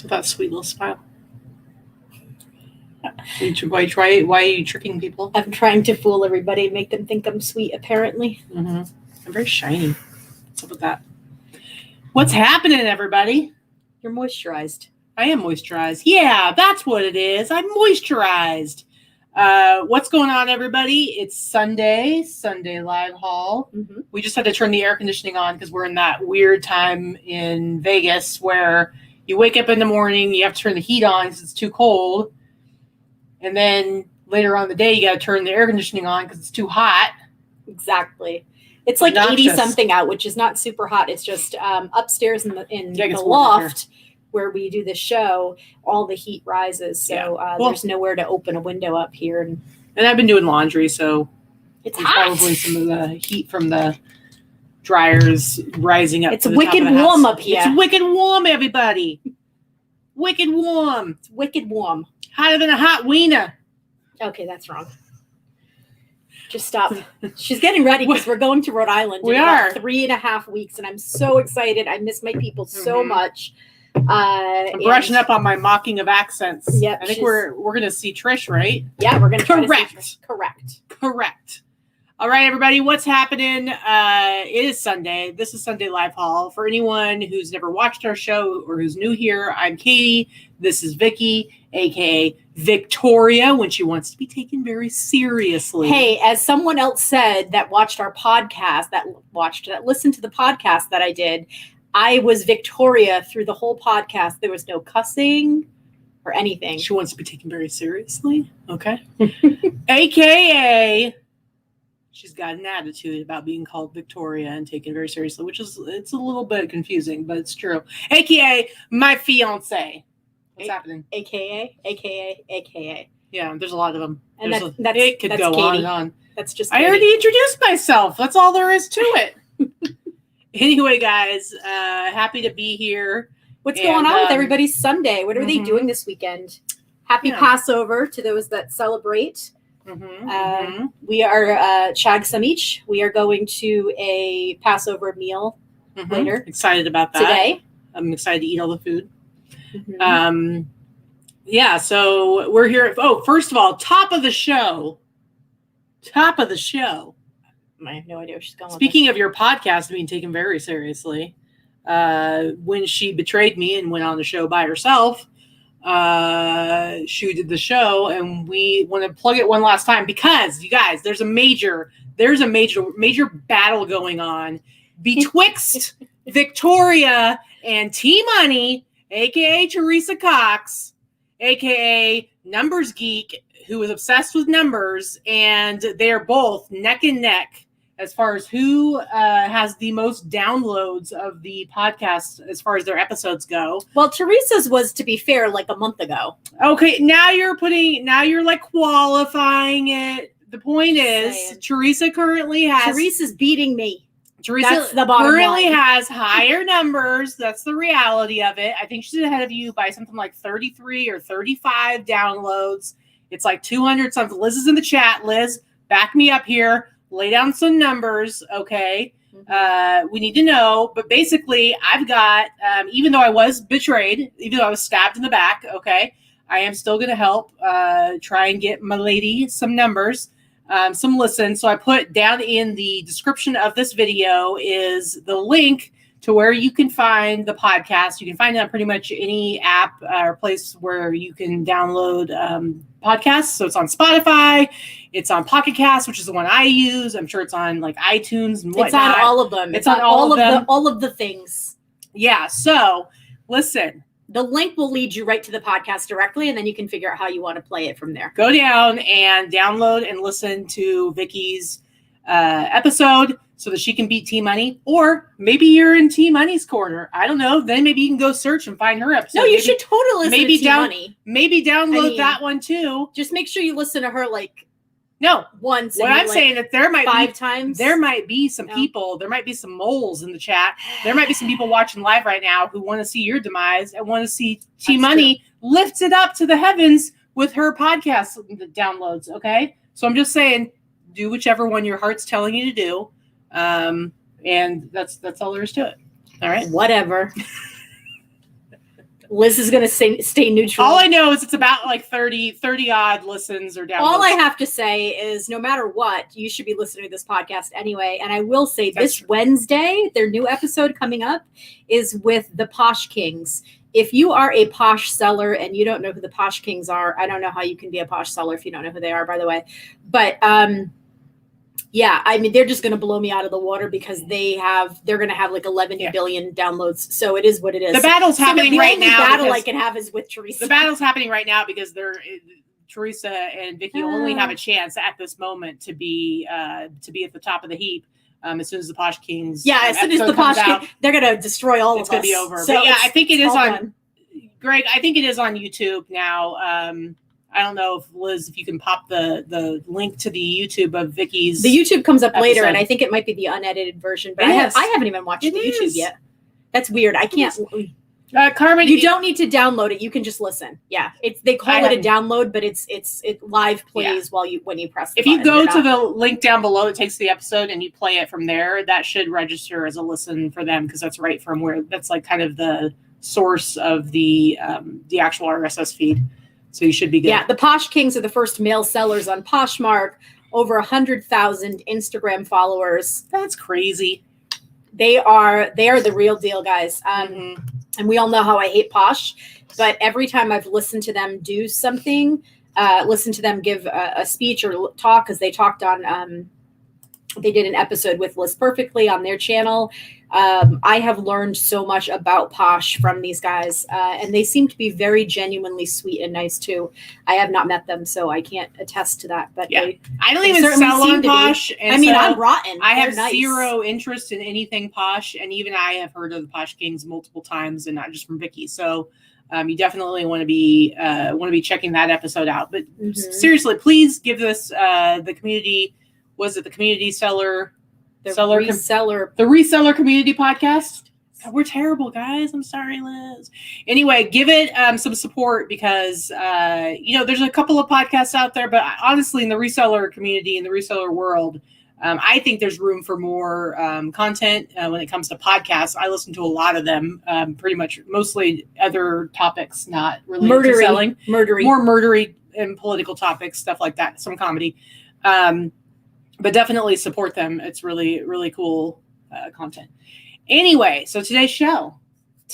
with that sweet little smile? Why are you tricking people? I'm trying to fool everybody, make them think I'm sweet, apparently. Mm-hmm. I'm very shiny. What's up with that? What's happening, everybody? You're moisturized. I am moisturized. Yeah, that's what it is. I'm moisturized. What's going on, everybody? It's Sunday live haul. Mm-hmm. We just had to turn the air conditioning on because we're in that weird time in Vegas where you wake up in the morning, you have to turn the heat on because it's too cold. And then later on in the day, you got to turn the air conditioning on because it's too hot. Exactly. It's like 80-something out, which is not super hot. It's just upstairs in the loft where we do the show, all the heat rises. So there's nowhere to open a window up here. And I've been doing laundry, so it's hot. Probably some of the heat from the dryers rising up. It's wicked warm up here. It's wicked warm, everybody. Wicked warm. It's wicked warm. Hotter than a hot wiener. Okay, that's wrong. Just stop. She's getting ready because we're going to Rhode Island in about 3.5 weeks, and I'm so excited. I miss my people so much. I'm brushing up on my mocking of accents. Yep, I think we're going to see Trish, right? Yeah, we're going to try Correct. To see Trish. Correct. All right, everybody, what's happening? It is Sunday. This is Sunday Live Haul. For anyone who's never watched our show or who's new here, I'm Katy. This is Vicki, a.k.a. Victoria, when she wants to be taken very seriously. Hey, as someone else said that watched our podcast, that listened to the podcast that I did, I was Victoria through the whole podcast. There was no cussing or anything. She wants to be taken very seriously. Okay. AKA, she's got an attitude about being called Victoria and taken very seriously, it's a little bit confusing, but it's true. AKA, my fiance. What's happening? AKA. Yeah, there's a lot of them. And that's it could go Katy. on and on. That's just Katy. I already introduced myself. That's all there is to it. Anyway, guys, happy to be here. What's going on with everybody's Sunday? What are they doing this weekend? Happy Passover to those that celebrate. We are Chag Samich. We are going to a Passover meal later. Excited about that. Today. I'm excited to eat all the food. So we're here. Oh, first of all, top of the show. I have no idea where she's going. Speaking of your podcast being taken very seriously, when she betrayed me and went on the show by herself, she did the show, and we want to plug it one last time because you guys, there's a major battle going on betwixt Victoria and T Money, aka Teresa Cox, aka Numbers Geek, who is obsessed with numbers, and they are both neck and neck as far as who has the most downloads of the podcast as far as their episodes go. Well, Teresa's was, to be fair, like a month ago. Okay, now you're like qualifying it. The point is, Teresa's beating me. Teresa currently has higher numbers. That's the reality of it. I think she's ahead of you by something like 33 or 35 downloads. It's like 200 something. Liz is in the chat. Liz, back me up here. Lay down some numbers, okay? We need to know. But basically, I've got, even though I was betrayed, even though I was stabbed in the back, okay, I am still going to help try and get my lady some numbers, some listens. So I put down in the description of this video is the link to where you can find the podcast. You can find it on pretty much any app or place where you can download podcasts. So it's on Spotify, it's on Pocket Cast, which is the one I use. I'm sure it's on like iTunes and whatnot. It's on all of them. It's on all of the things. Yeah. So listen. The link will lead you right to the podcast directly, and then you can figure out how you want to play it from there. Go down and download and listen to Vicki's episode so that she can beat T Money, or maybe you're in T Money's corner. I don't know. Then maybe you can go search and find her episode. No, you should totally listen to T Money. Maybe download that one too. Just make sure you listen to her once. What I'm saying that there might 5 times. There might be some people. There might be some moles in the chat. There might be some people watching live right now who want to see your demise and want to see T Money lift it up to the heavens with her podcast downloads. Okay, so I'm just saying, do whichever one your heart's telling you to do. And that's all there is to it. All right. Whatever. Liz is going to stay neutral. All I know is it's about like 30 odd listens or downloads. All I have to say is no matter what, you should be listening to this podcast anyway. And I will say this Wednesday, their new episode coming up is with the Posh Kings. If you are a Posh seller and you don't know who the Posh Kings are, I don't know how you can be a Posh seller if you don't know who they are, by the way. But yeah, I mean, they're just going to blow me out of the water because they're going to have like 11 billion downloads. So it is what it is. The battle's happening right now. The battle I can have is with Teresa. The battle's happening right now because Teresa and Vicki only have a chance at this moment to be at the top of the heap. As soon as the Posh Kings, as soon as the Posh Kings, they're going to destroy all of us. It's going to be over. So but yeah, I think it is on. Greg, I think it is on YouTube now. I don't know if Liz, if you can pop the link to the YouTube of Vicki's. The YouTube comes up later, and I think it might be the unedited version. But I haven't even watched the YouTube yet. That's weird. I can't. Carmen, you don't need to download it. You can just listen. Yeah, they call it a download, but it live plays when you press. If you go to the link down below, it takes the episode and you play it from there. That should register as a listen for them because that's right from where that's like kind of the source of the actual RSS feed. So you should be good. Yeah, the Posh Kings are the first male sellers on Poshmark. Over 100,000 Instagram followers. That's crazy. They are the real deal, guys. And we all know how I hate Posh, but every time I've listened to them do something, listen to them give a speech or talk, because they talked on, they did an episode with Liz Perfectly on their channel. I have learned so much about Posh from these guys, and they seem to be very genuinely sweet and nice too. I have not met them, so I can't attest to that. But I don't even sell on Posh. I mean, I'm rotten. I have zero interest in anything Posh, and even I have heard of the Posh Kings multiple times, and not just from Vicki. So you definitely want to be checking that episode out. But seriously, please give this the community. Was it the community seller? The reseller community podcast. God, we're terrible, guys. I'm sorry, Liz. Anyway, give it some support because there's a couple of podcasts out there, but honestly, in the reseller community, in the reseller world, I think there's room for more content when it comes to podcasts. I listen to a lot of them, pretty much mostly other topics, not related to selling, more murdery and political topics, stuff like that. Some comedy. But definitely support them. It's really, really cool content. Anyway, so today's show.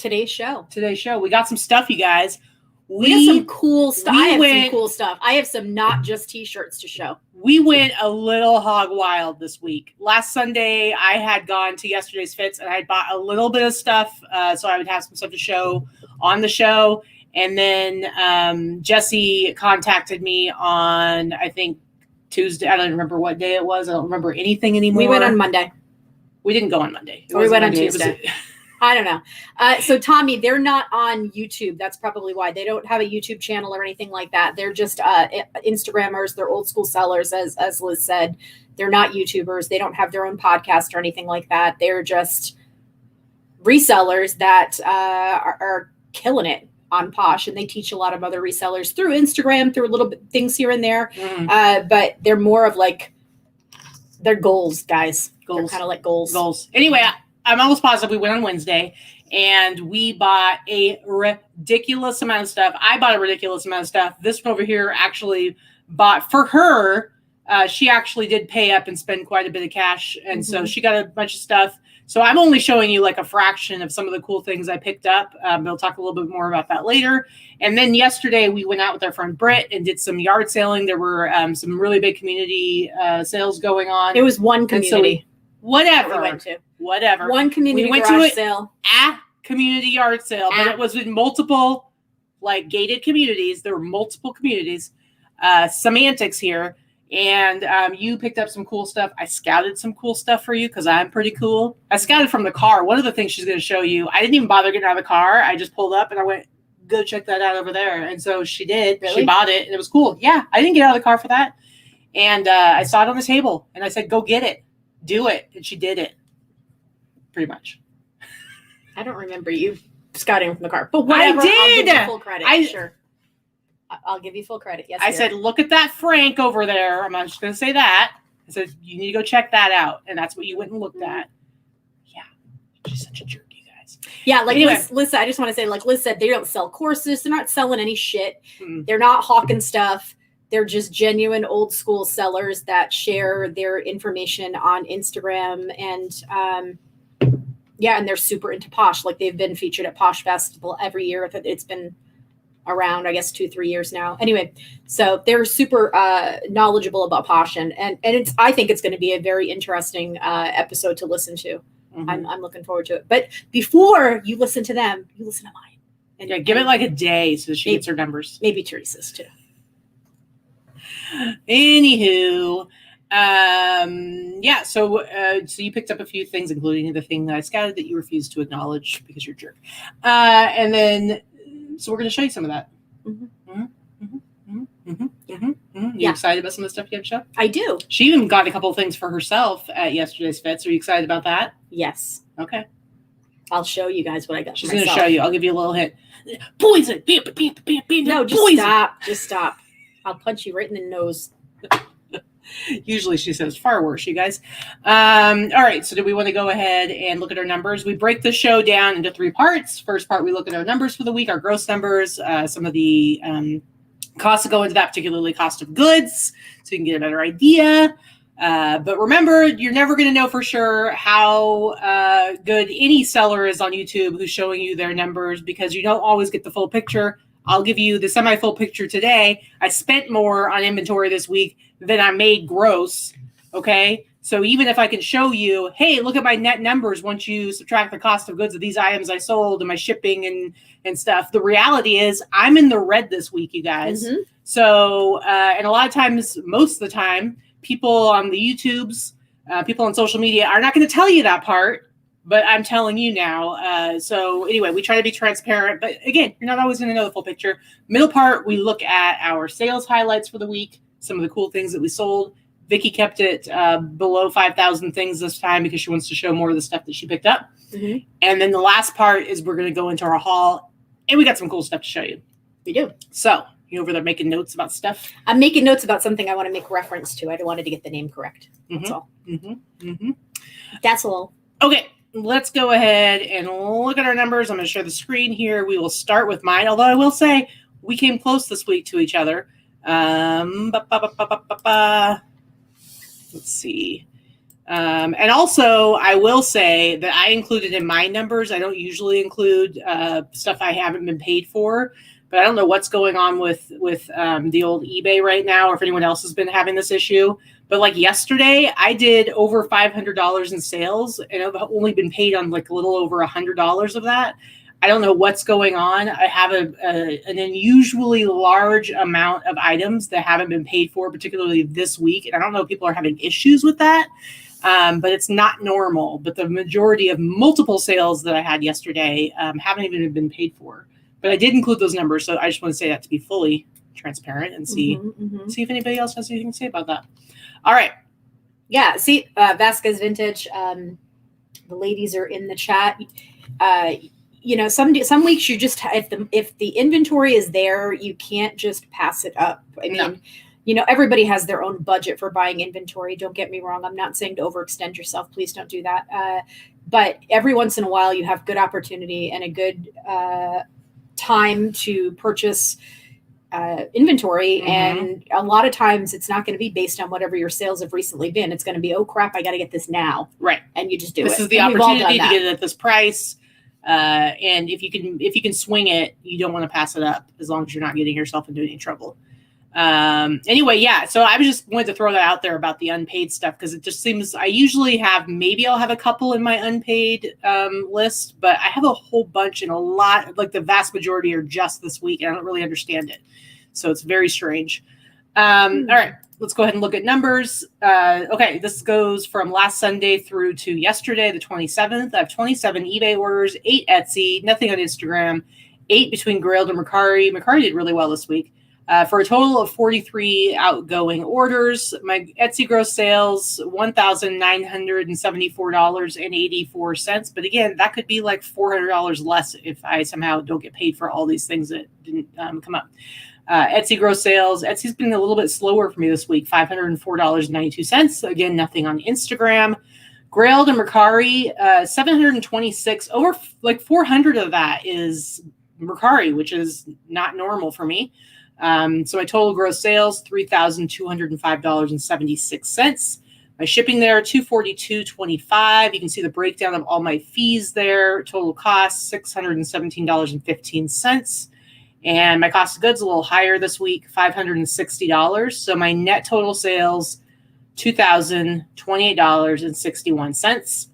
We got some stuff, you guys. We got some cool stuff. I have some cool stuff. I have some not just t-shirts to show. We went a little hog wild this week. Last Sunday, I had gone to Yesterday's Fits, and I bought a little bit of stuff so I would have some stuff to show on the show. And then Jesse contacted me on, I think, Tuesday. I don't remember what day it was. I don't remember anything anymore. We went on Monday. We didn't go on Monday. We went on Tuesday. I don't know. So Tommy, they're not on YouTube. That's probably why. They don't have a YouTube channel or anything like that. They're just Instagrammers. They're old school sellers, as Liz said. They're not YouTubers. They don't have their own podcast or anything like that. They're just resellers that are killing it on Posh, and they teach a lot of other resellers through Instagram, through little things here and there. But they're more of like, they're goals, guys. They're kind of like goals. Anyway, I'm almost positive we went on Wednesday, and we bought a ridiculous amount of stuff. I bought a ridiculous amount of stuff. This one over here actually bought for her. She actually did pay up and spend quite a bit of cash, and so she got a bunch of stuff. So I'm only showing you like a fraction of some of the cool things I picked up. We'll talk a little bit more about that later. And then yesterday we went out with our friend Britt and did some yard selling. There were some really big community sales going on. It was one community. Whatever. We went to. Whatever. One community we went garage to sale. At community yard sale, but it was in multiple like gated communities. There were multiple communities. Semantics here. And you picked up some cool stuff. I scouted some cool stuff for you because I'm pretty cool. I scouted from the car. One of the things she's going to show you, I didn't even bother getting out of the car. I just pulled up and I went, go check that out over there. And so she did. Really? She bought it and it was cool. Yeah, I didn't get out of the car for that. And I saw it on the table and I said, go get it. Do it. And she did it. Pretty much. I don't remember you scouting from the car. But whatever. I did. I'll give you full credit. Sure. I'll give you full credit. Yes, I said, look at that Frank over there. I'm not just going to say that. I said, you need to go check that out. And that's what you went and looked at. Yeah. She's such a jerk, you guys. Yeah, like Anyway. Liz, I just want to say, like Liz said, they don't sell courses. They're not selling any shit. They're not hawking stuff. They're just genuine old school sellers that share their information on Instagram. And and they're super into Posh. Like they've been featured at Posh Festival every year. It's been around, I guess, 2-3 years now. Anyway, so they're super knowledgeable about Posh. And I think it's going to be a very interesting episode to listen to. I'm looking forward to it. But before you listen to them, you listen to mine. And give it like a day so she gets her numbers. Maybe Teresa's too. Anywho, so you picked up a few things, including the thing that I scouted that you refused to acknowledge because you're a jerk. And then, so we're going to show you some of that. You excited about some of the stuff you have to show? I do. She even got a couple of things for herself at yesterday's fits. Are you excited about that? Yes. Okay. I'll show you guys what I got. She's going to show you. I'll give you a little hint. Poison. No, just poison. stop. Just stop. I'll punch you right in the nose. Usually she says far worse, you guys. All right. So do we want to go ahead and look at our numbers? We break the show down into 3 parts. First part, we look at our numbers for the week, our gross numbers, some of the costs that go into that, particularly cost of goods, so you can get a better idea. But remember, you're never going to know for sure how good any seller is on YouTube who's showing you their numbers, because you don't always get the full picture. I'll give you the semi-full picture today. I spent more on inventory this week than I made gross. Okay. So even if I can show you, hey, look at my net numbers once you subtract the cost of goods of these items I sold and my shipping and stuff, the reality is I'm in the red this week, you guys. So, and a lot of times, most of the time, people on the YouTubes, people on social media are not going to tell you that part, but I'm telling you now. So anyway, we try to be transparent, but again, you're not always going to know the full picture. Middle part, we look at our sales highlights for the week, some of the cool things that we sold. Vicki kept it below 5,000 things this time because she wants to show more of the stuff that she picked up. And then the last part is we're going to go into our haul, and we got some cool stuff to show you. We do. So you over there making notes about stuff? I'm making notes about something I want to make reference to. I wanted to get the name correct. That's all. That's all. Okay. Let's go ahead and look at our numbers. I'm going to share the screen here. We will start with mine, although I will say we came close this week to each other. Let's see. And also, I will say that I included in my numbers, I don't usually include stuff I haven't been paid for, but I don't know what's going on with the old eBay right now, or if anyone else has been having this issue. But like yesterday, I did over $500 in sales, and I've only been paid on like a little over $100 of that. I don't know what's going on. I have an unusually large amount of items that haven't been paid for, particularly this week. And I don't know if people are having issues with that, but it's not normal. But the majority of multiple sales that I had yesterday haven't even been paid for. But I did include those numbers, so I just want to say that to be fully transparent and see if anybody else has anything to say about that. All right. Yeah, see, Vasquez Vintage, the ladies are in the chat. You know, some weeks you just, if the inventory is there, you can't just pass it up. I mean, you know, everybody has their own budget for buying inventory. Don't get me wrong. I'm not saying to overextend yourself. Please don't do that. But every once in a while you have good opportunity and a good time to purchase inventory. And a lot of times it's not going to be based on whatever your sales have recently been. It's going to be, oh crap, I got to get this now. Right. And you just do it. This is the opportunity to get it at this price. And if you can swing it, you don't want to pass it up as long as you're not getting yourself into any trouble. Anyway, yeah. So I just wanted to throw that out there about the unpaid stuff, because it just seems I usually have, maybe I'll have a couple in my unpaid list, but I have a whole bunch, and a lot, like the vast majority are just this week, and I don't really understand it. So it's very strange. All right. Let's go ahead and look at numbers. Okay, this goes from last Sunday through to yesterday, the 27th. I have 27 eBay orders, 8 Etsy, nothing on Instagram, 8 between Grailed and Mercari. Mercari did really well this week. For a total of 43 outgoing orders. My Etsy gross sales, $1,974.84. But again, that could be like $400 less if I somehow don't get paid for all these things that didn't come up. Etsy gross sales. Etsy's been a little bit slower for me this week, $504.92. Again, nothing on Instagram. Grailed and Mercari, 726, over like 400 of that is Mercari, which is not normal for me. So my total gross sales, $3,205.76. My shipping there, $242.25. You can see the breakdown of all my fees there. Total cost, $617.15. And my cost of goods a little higher this week, $560. So my net total sales, $2,028.61.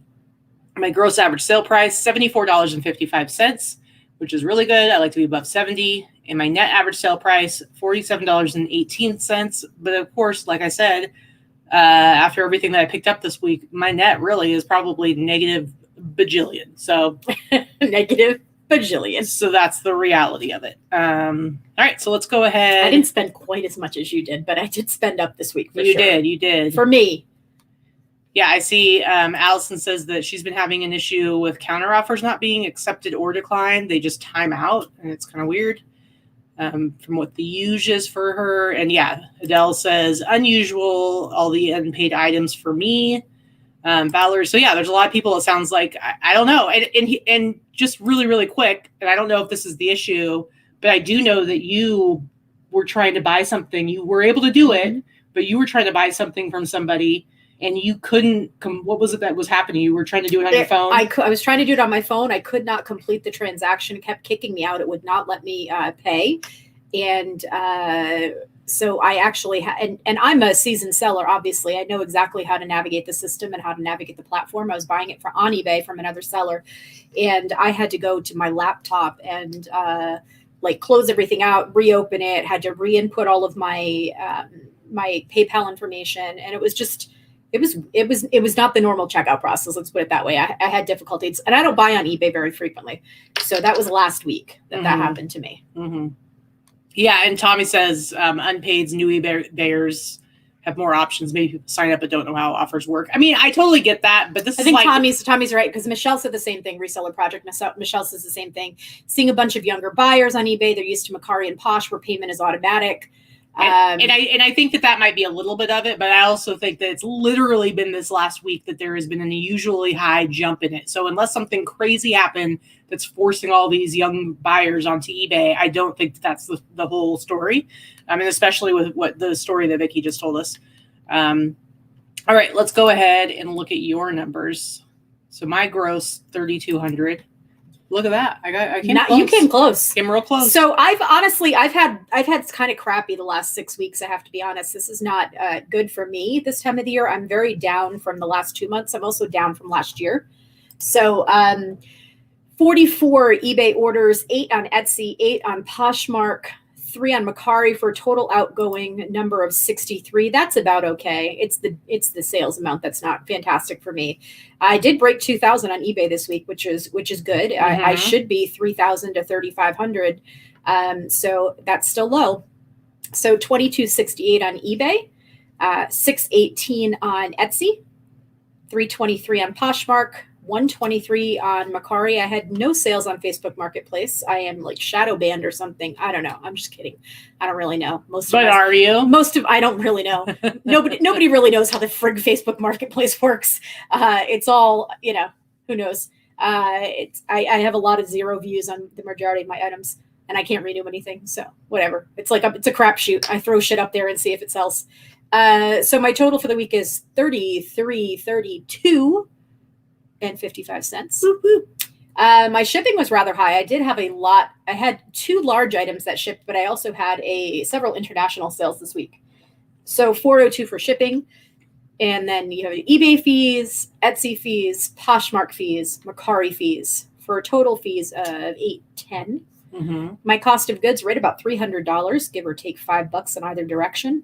My gross average sale price, $74.55, which is really good. I like to be above 70. And my net average sale price, $47.18. But of course, like I said, after everything that I picked up this week, my net really is probably negative bajillion. So negative bajillion. So that's the reality of it. All right, so let's go ahead. I didn't spend quite as much as you did, but I did spend up this week. You did. For me. Yeah, I see. Allison says that she's been having an issue with counteroffers not being accepted or declined. They just time out, and it's kind of weird from what the use is for her. And yeah, Adele says unusual, all the unpaid items for me. Valerie. So yeah, there's a lot of people. It sounds like I don't know, and just really, really quick. And I don't know if this is the issue, but I do know that you were trying to buy something. You were able to do it, but you were trying to buy something from somebody, and you couldn't. What was it that was happening? You were trying to do it on your phone. I was trying to do it on my phone. I could not complete the transaction. It kept kicking me out. It would not let me pay, and. So I actually and I'm a seasoned seller. Obviously, I know exactly how to navigate the system and how to navigate the platform. I was buying it on eBay from another seller, and I had to go to my laptop and like close everything out, reopen it. Had to re-input all of my my PayPal information, and it was not the normal checkout process. Let's put it that way. I had difficulties, and I don't buy on eBay very frequently. So that was last week that happened to me. Mm-hmm. Yeah, and Tommy says unpaid new eBayers have more options. Maybe people sign up but don't know how offers work. I mean, I totally get that, but I think Tommy's right, because Michelle said the same thing. Reseller Project. Michelle says the same thing. Seeing a bunch of younger buyers on eBay, they're used to Mercari and Posh, where payment is automatic. And I think that might be a little bit of it, but I also think that it's literally been this last week that there has been an unusually high jump in it. So unless something crazy happened that's forcing all these young buyers onto eBay, I don't think that's the whole story. I mean, especially with what the story that Vicki just told us. All right, let's go ahead and look at your numbers. So my gross, 3,200. Look at that. I came close. You came close. Came real close. So I've had kind of crappy the last 6 weeks. I have to be honest. This is not good for me this time of the year. I'm very down from the last 2 months. I'm also down from last year. So 44 eBay orders, 8 on Etsy, 8 on Poshmark, 3 on Mercari, for a total outgoing number of 63. That's about okay. It's the sales amount that's not fantastic for me. I did break 2,000 on eBay this week, which is good. I should be 3,000 to 3,500. So that's still low. So 2268 on eBay, 618 on Etsy, 323 on Poshmark, 123 on Mercari. I had no sales on Facebook Marketplace. I am like shadow banned or something. I don't know. I'm just kidding. I don't really know. Are you? I don't really know. Nobody really knows how the frig Facebook Marketplace works. It's all, who knows? I have a lot of 0 views on the majority of my items, and I can't renew anything. So whatever. It's like it's a crapshoot. I throw shit up there and see if it sells. So my total for the week is $33.32 and 55 cents. My shipping was rather high. I did have a lot. I had 2 large items that shipped, but I also had several international sales this week. So $402 for shipping. And then you have eBay fees, Etsy fees, Poshmark fees, Mercari fees, for total fees of $810. My cost of goods right about $300, give or take $5 in either direction.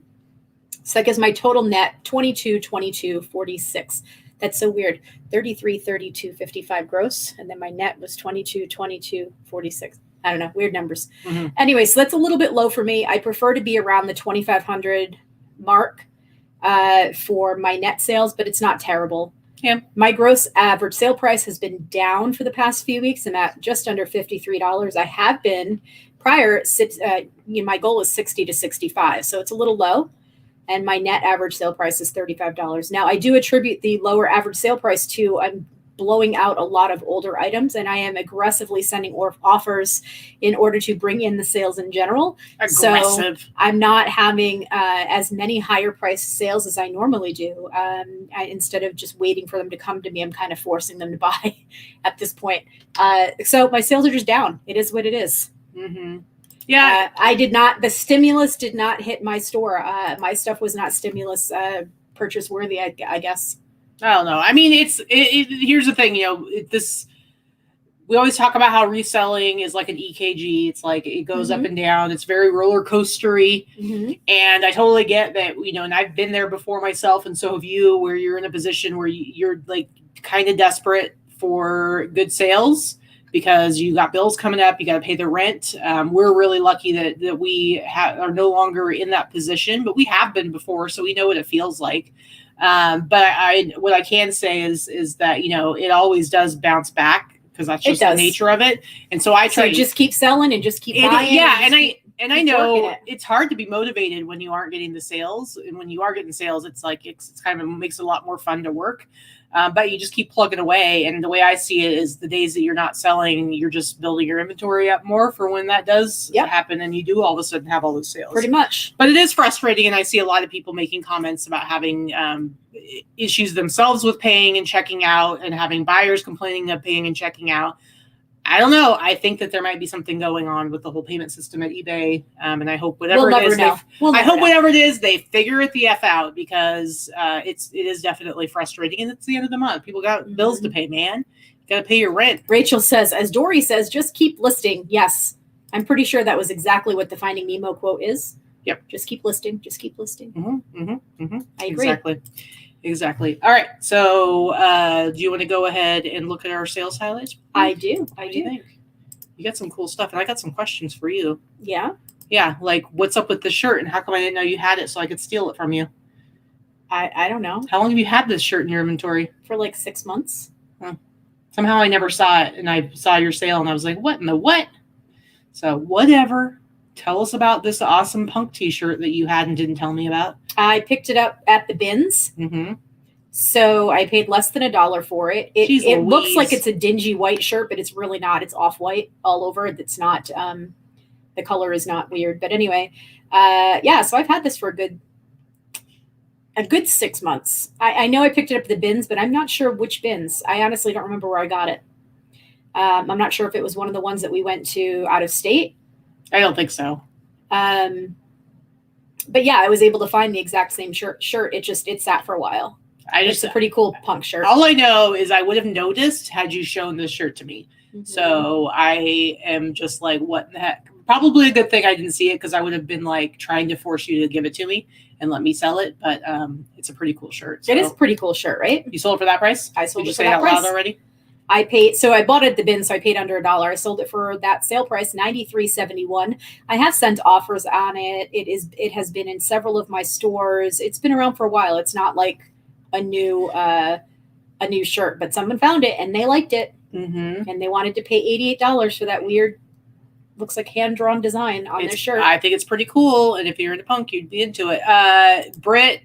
So that gives my total net $22.22.46. That's so weird. $33.32.55 gross, and then my net was $22.22.46. I don't know, weird numbers. Anyway, so that's a little bit low for me. I prefer to be around the 2,500 mark for my net sales, but it's not terrible. Yeah. My gross average sale price has been down for the past few weeks. I'm at just under $53. I have been prior. My goal is 60 to 65, so it's a little low. and my net average sale price is $35. Now, I do attribute the lower average sale price to I'm blowing out a lot of older items, and I am aggressively sending offers in order to bring in the sales in general. Aggressive. So I'm not having as many higher price sales as I normally do. Instead of just waiting for them to come to me, I'm kind of forcing them to buy at this point. So my sales are just down. It is what it is. Mm-hmm. Yeah. The stimulus did not hit my store. My stuff was not stimulus purchase worthy, I guess. I don't know. I mean, here's the thing, we always talk about how reselling is like an EKG. It's like it goes up and down. It's very roller coastery. Mm-hmm. And I totally get that, and I've been there before myself. And so have you, where you're in a position where you're like kind of desperate for good sales because you got bills coming up. You got to pay the rent. We're really lucky that we are no longer in that position, but we have been before. So we know what it feels like. But what I can say is that, it always does bounce back because that's just the nature of it. And so I try to just keep selling and just keep buying. Yeah. And I know it's hard to be motivated when you aren't getting the sales. And when you are getting sales, it's like, it's kind of makes it a lot more fun to work. But you just keep plugging away. And the way I see it is the days that you're not selling, you're just building your inventory up more for when that does happen. And you do all of a sudden have all those sales. Pretty much. But it is frustrating. And I see a lot of people making comments about having issues themselves with paying and checking out, and having buyers complaining of paying and checking out. I don't know. I think that there might be something going on with the whole payment system at eBay. And I hope whatever it is, they figure it the F out, because it is definitely frustrating. And it's the end of the month. People got bills to pay, man. You got to pay your rent. Rachel says, as Dory says, just keep listing. Yes. I'm pretty sure that was exactly what the Finding Nemo quote is. Yep. Just keep listing. Just keep listing. I agree. Exactly. All right. So do you want to go ahead and look at our sales highlights? I do. What do you think? You got some cool stuff, and I got some questions for you. Yeah? Yeah, like what's up with the shirt, and how come I didn't know you had it so I could steal it from you? I don't know. How long have you had this shirt in your inventory? For like 6 months. Huh. Somehow I never saw it, and I saw your sale, and I was like, what in the what? So whatever. Tell us about this awesome punk t-shirt that you had and didn't tell me about. I picked it up at the bins. Mm-hmm. So I paid less than $1 for it. It looks like it's a dingy white shirt, but it's really not. It's off-white all over. It's not, the color is not weird. But anyway, so I've had this for a good 6 months. I know I picked it up at the bins, but I'm not sure which bins. I honestly don't remember where I got it. I'm not sure if it was one of the ones that we went to out of state. I don't think so. But yeah, I was able to find the exact same shirt. It sat for a while. It's a pretty cool punk shirt. All I know is I would have noticed had you shown this shirt to me. Mm-hmm. So I am just like, what in the heck? Probably a good thing I didn't see it, because I would have been like trying to force you to give it to me and let me sell it. But it's a pretty cool shirt. So. It is a pretty cool shirt, right? You sold it for that price? I sold it for that price. Did you say it out loud already? I bought it at the bin, so I paid under $1. I sold it for that sale price, $93.71. I have sent offers on it. It has been in several of my stores. It's been around for a while. It's not like a new shirt, but someone found it and they liked it, and they wanted to pay $88 for that weird, looks like hand-drawn design on their shirt. I think it's pretty cool, and if you're into punk, you'd be into it. Britt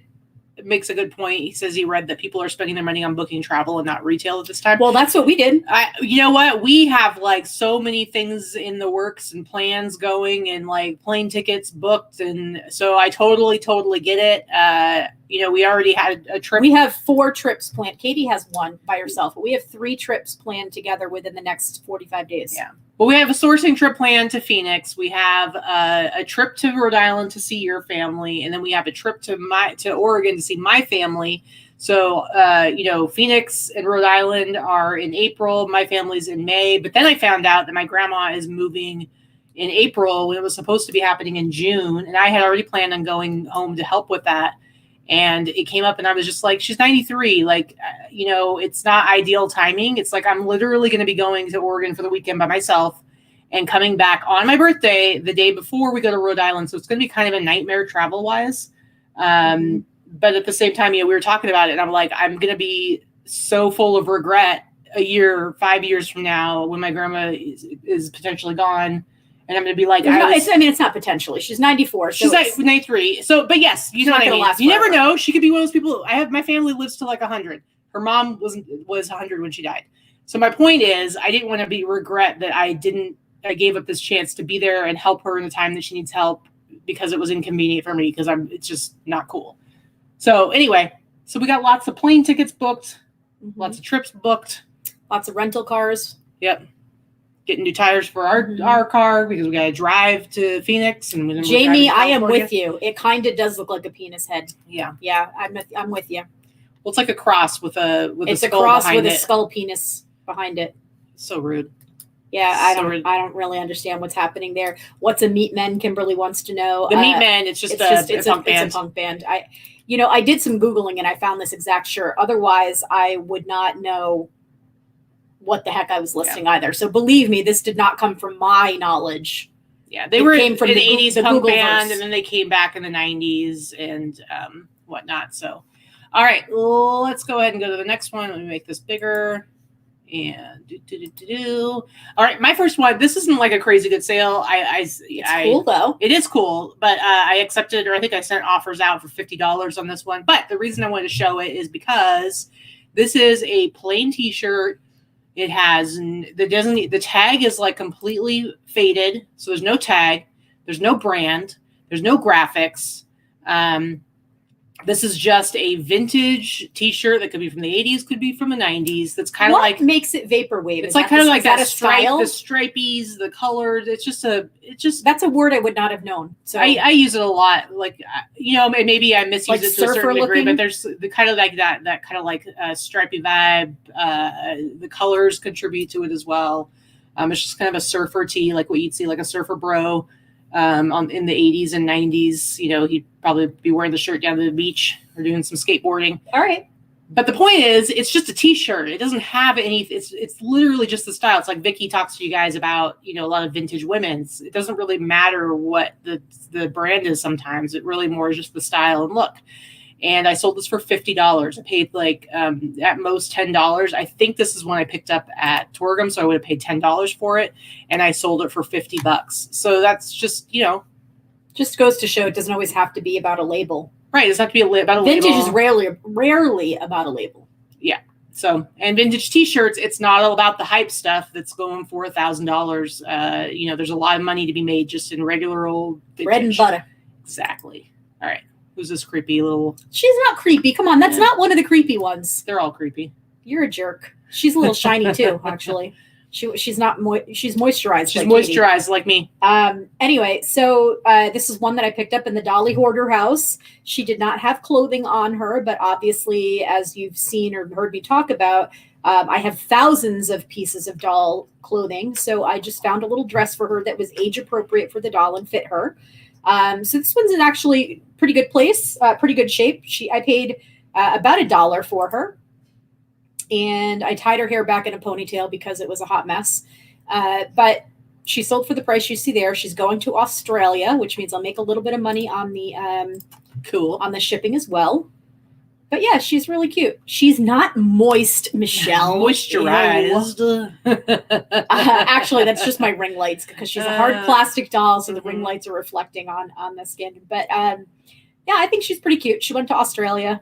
makes a good point. He says he read that people are spending their money on booking travel and not retail at this time. Well, that's what we did. You know what? We have like so many things in the works and plans going, and like plane tickets booked. And so I totally get it. We already had a trip. We have 4 trips planned. Katy has 1 by herself, but we have 3 trips planned together within the next 45 days. Yeah. Well, we have a sourcing trip planned to Phoenix. We have a trip to Rhode Island to see your family, and then we have a trip to Oregon to see my family. So, Phoenix and Rhode Island are in April. My family's in May. But then I found out that my grandma is moving in April when it was supposed to be happening in June, and I had already planned on going home to help with that. And it came up, and I was just like, she's 93. Like, it's not ideal timing. It's like, I'm literally going to be going to Oregon for the weekend by myself and coming back on my birthday the day before we go to Rhode Island. So it's going to be kind of a nightmare travel wise. But at the same time, we were talking about it, and I'm like, I'm going to be so full of regret 5 years from now when my grandma is potentially gone. And I'm going to be like, it's not potentially. She's 94. So she's like 93. So, but yes, you know what I mean. You never know. She could be one of those people. My family lives to like 100. Her mom was 100 when she died. So my point is, I didn't want to regret that I gave up this chance to be there and help her in the time that she needs help because it was inconvenient for me because it's just not cool. So anyway, so we got lots of plane tickets booked, lots of trips booked, lots of rental cars. Yep. Getting new tires for our car because we got to drive to Phoenix. And Jamie, I am with you. It kind of does look like a penis head. Yeah. Yeah, I'm with you. Well, it's like a cross with a skull cross behind with a skull penis behind it. So rude. Yeah, I don't really understand what's happening there. What's a meat men? Kimberly wants to know. The meat men, it's a punk band. I did some Googling and I found this exact shirt. Otherwise, I would not know what the heck I was listing either. So believe me, this did not come from my knowledge. Yeah, they came from the 80s punk band, and then they came back in the 90s and whatnot. So, all right, let's go ahead and go to the next one. Let me make this bigger. And all right, my first one. This isn't like a crazy good sale. It's cool though. It is cool, but I accepted, or I think I sent offers out for $50 on this one. But the reason I wanted to show it is because this is a plain T-shirt. It has the tag is like completely faded, so there's no tag, there's no brand, there's no graphics. This is just a vintage T-shirt that could be from the 80s, could be from the 90s. That's kind of like makes it vaperwave. It's like kind of like that style, the stripies, the colors. It's just that's a word I would not have known. So I use it a lot. Like maybe I misuse like it to a certain degree, but there's the kind of like that kind of like stripy vibe. The colors contribute to it as well. It's just kind of a surfer tee, like what you'd see like a surfer bro. In the 80s and 90s, he'd probably be wearing the shirt down to the beach or doing some skateboarding. All right. But the point is, it's just a T-shirt. It doesn't have any, it's literally just the style. It's like Vicki talks to you guys about, a lot of vintage women's. It doesn't really matter what the brand is sometimes. It really more is just the style and look. And I sold this for $50. I paid like at most $10. I think this is one I picked up at Torgum, so I would have paid $10 for it, and I sold it for $50. So that's just just goes to show it doesn't always have to be about a label. Right, it doesn't have to be about a vintage label. Vintage is rarely about a label. Yeah. So, and vintage T-shirts, it's not all about the hype stuff that's going for $1,000. There's a lot of money to be made just in regular old vintage. Bread and butter. Exactly. All right. Who's this creepy little... She's not creepy. Come on, that's not one of the creepy ones. They're all creepy. You're a jerk. She's a little shiny too, actually. She's not she's moisturized. She's like moisturized Katy. Like me. Anyway, so this is one that I picked up in the Dolly Hoarder house. She did not have clothing on her, but obviously, as you've seen or heard me talk about, I have thousands of pieces of doll clothing. So I just found a little dress for her that was age appropriate for the doll and fit her. So this one's in actually pretty good place, pretty good shape. I paid about $1 for her, and I tied her hair back in a ponytail because it was a hot mess. But she sold for the price you see there. She's going to Australia, which means I'll make a little bit of money on the on the shipping as well. But yeah, she's really cute. She's not moist, Michelle. Moisturized. Actually, that's just my ring lights because she's a hard plastic doll, so the ring lights are reflecting on the skin. But yeah, I think she's pretty cute. She went to Australia.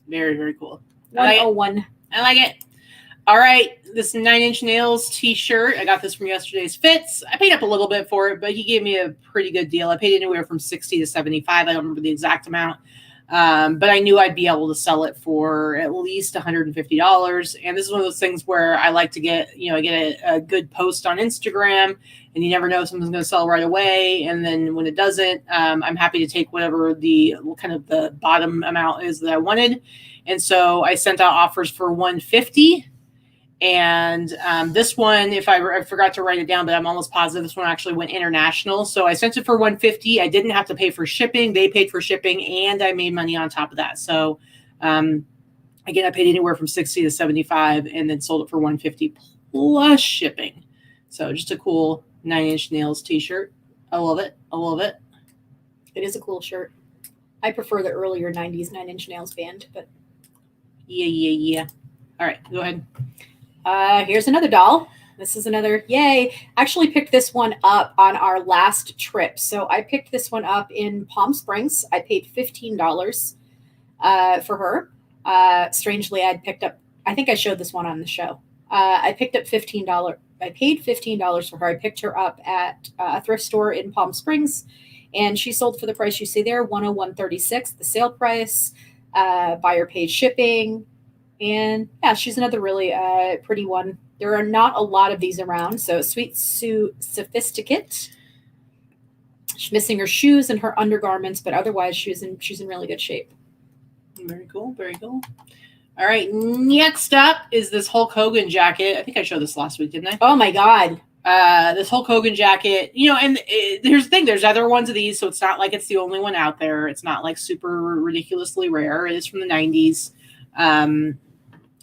Very, very cool. 101. I like it. All right, this 9 Inch Nails T-shirt. I got this from yesterday's Fits. I paid up a little bit for it, but he gave me a pretty good deal. I paid anywhere from $60 to $75. I don't remember the exact amount. But I knew I'd be able to sell it for at least $150. And this is one of those things where I like to get, I get a good post on Instagram, and you never know if something's going to sell right away. And then when it doesn't, I'm happy to take whatever the kind of the bottom amount is that I wanted. And so I sent out offers for $150. And this one, if I forgot to write it down, but I'm almost positive this one actually went international. So I sent it for $150. I didn't have to pay for shipping. They paid for shipping, and I made money on top of that. So again, I paid anywhere from $60 to $75, and then sold it for $150 plus shipping. So just a cool 9 Inch Nails T-shirt. I love it. I love it. It is a cool shirt. I prefer the earlier 90s 9 Inch Nails band, but yeah. All right, go ahead. Here's another doll. This is another yay. Actually picked this one up on our last trip. So I picked this one up in Palm Springs. I paid $15 for her. Strangely, I think I showed this one on the show. I picked up $15. I paid $15 for her. I picked her up at a thrift store in Palm Springs, and she sold for the price you see there, $101.36, the sale price. Buyer paid shipping, and yeah, she's another really pretty one. There are not a lot of these around, so Sweet Sue Sophisticate. She's missing her shoes and her undergarments, but otherwise she's in really good shape. Very cool, very cool. All right, next up is this Hulk Hogan jacket. I think I showed this last week, didn't I? Oh my God. This Hulk Hogan jacket, and here's the thing, there's other ones of these, so it's not like it's the only one out there. It's not like super ridiculously rare. It is from the 90s.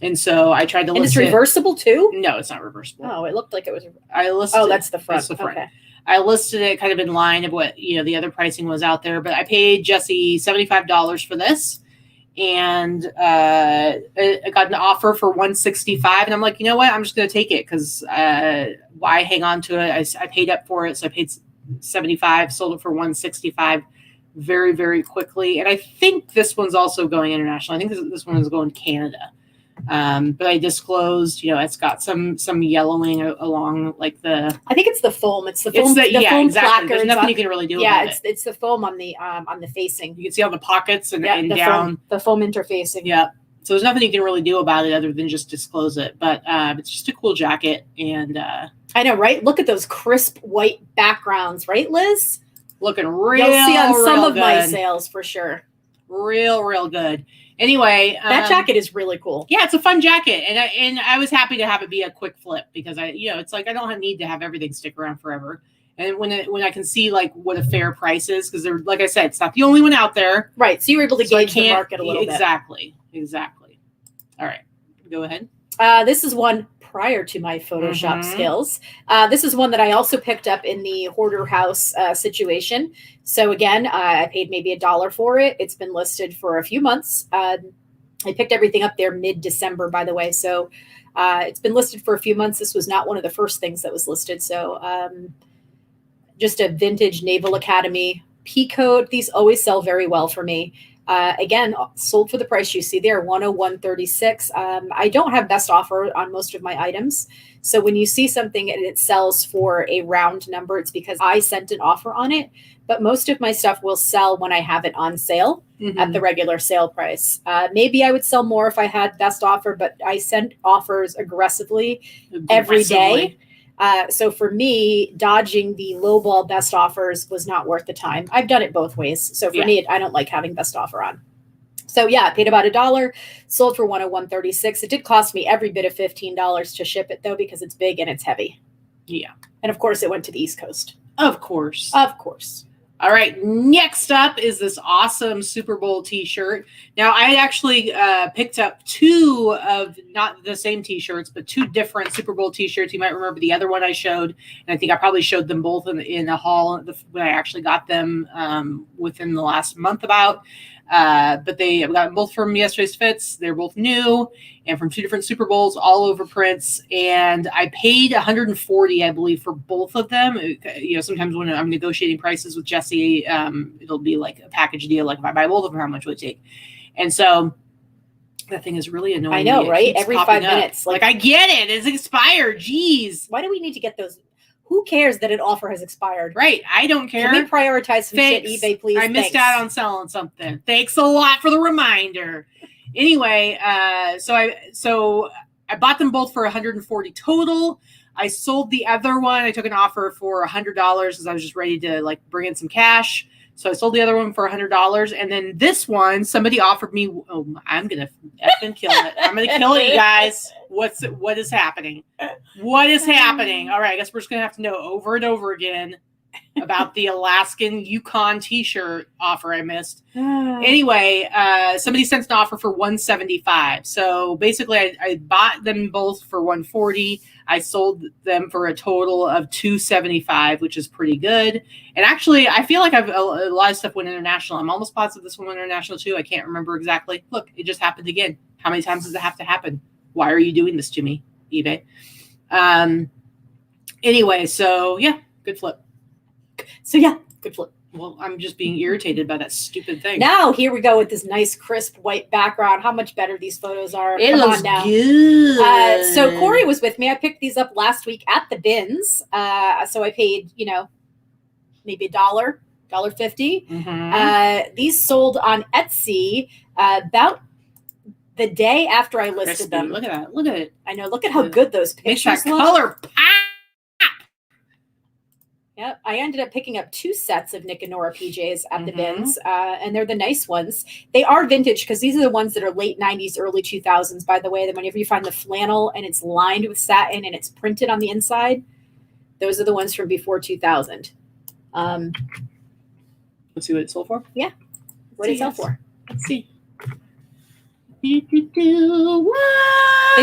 And so I tried to list it. And it's reversible too? No, it's not reversible. Oh, it looked like it was. That's the front. Okay. I listed it kind of in line of what, the other pricing was out there, but I paid Jesse $75 for this. And I got an offer for $165, and I'm like, you know what? I'm just going to take it because why hang on to it? I paid up for it, so I paid $75, sold it for $165 very, very quickly. And I think this one's also going international. I think this one is going to Canada. But I disclosed, it's got some yellowing along like the. I think it's the foam. It's the foam. Foam exactly. Placard. There's nothing you can really do. about it. It's the foam on the facing. You can see all the pockets and down the foam interfacing. Yeah. So there's nothing you can really do about it other than just disclose it. But it's just a cool jacket, and I know, right? Look at those crisp white backgrounds, right, Liz? Looking real. You'll see on some of good. My sales for sure. Real good. Anyway, that jacket is really cool. Yeah, it's a fun jacket, and I was happy to have it be a quick flip because it's like I don't need to have everything stick around forever. And when I can see like what a fair price is, because they're, like I said, it's not the only one out there, right? So you're able to gauge the market a little bit. Exactly. All right, go ahead. This is one prior to my Photoshop skills. This is one that I also picked up in the hoarder house situation. So again, I paid maybe $1 for it. It's been listed for a few months. I picked everything up there mid-December, by the way. So it's been listed for a few months. This was not one of the first things that was listed. So just a vintage Naval Academy peacoat. These always sell very well for me. Again, sold for the price you see there, $101.36. I don't have best offer on most of my items. So when you see something and it sells for a round number, it's because I sent an offer on it. But most of my stuff will sell when I have it on sale at the regular sale price. Maybe I would sell more if I had best offer, but I sent offers aggressively every day. So for me, dodging the lowball best offers was not worth the time. I've done it both ways. So for me, I don't like having best offer on. So yeah, I paid about $1, sold for $101.36. It did cost me every bit of $15 to ship it though, because it's big and it's heavy. Yeah. And of course it went to the East Coast. Of course. All right, next up is this awesome Super Bowl t-shirt. Now, I actually picked up two of, not the same t-shirts, but two different Super Bowl t-shirts. You might remember the other one I showed, and I think I probably showed them both in a haul when I actually got them within the last month about. But I got them both from Yesterday's Fits. They're both new and from two different Super Bowls, all over prints. And I paid $140, I believe, for both of them. Sometimes when I'm negotiating prices with Jesse, it'll be like a package deal. Like if I buy both of them, how much would it take? And so that thing is really annoying. I know, right? Every 5 minutes. Like I get it. It's expired. Jeez. Why do we need to get those? Who cares that an offer has expired? Right. I don't care. Can we prioritize some shit, eBay, please? I missed out on selling something. Thanks a lot for the reminder. Anyway, so I bought them both for $140 total. I sold the other one. I took an offer for $100 because I was just ready to bring in some cash. So I sold the other one for $100. And then this one, somebody offered me, I'm going to effing kill it. I'm going to kill it, you guys. What is happening? What is happening? All right. I guess we're just going to have to know over and over again about the Alaskan Yukon t-shirt offer I missed. Anyway, somebody sent an offer for $175. So basically I bought them both for $140. I sold them for a total of $275, which is pretty good. And actually, I feel like a lot of stuff went international. I'm almost positive this one went international too. I can't remember exactly. Look, it just happened again. How many times does it have to happen? Why are you doing this to me, eBay? Anyway, so yeah, good flip. So yeah, good flip. Well, I'm just being irritated by that stupid thing. Now here we go with this nice crisp white background. How much better these photos are. It Come looks on now. good. So Corey was with me. I picked these up last week at the bins. So I paid, maybe $1.50. Mm-hmm. These sold on Etsy about the day after I listed Crispy. them. Look at that. Look at it. I know. Look at how good those Makes pictures that look. color pop. Yep, I ended up picking up 2 sets of Nick and Nora PJs at the bins, and they're the nice ones. They are vintage because these are the ones that are late 90s, early 2000s, by the way. That whenever you find the flannel and it's lined with satin and it's printed on the inside, those are the ones from before 2000. Let's see what it sold for. Yeah. What did it sell for? Let's see. They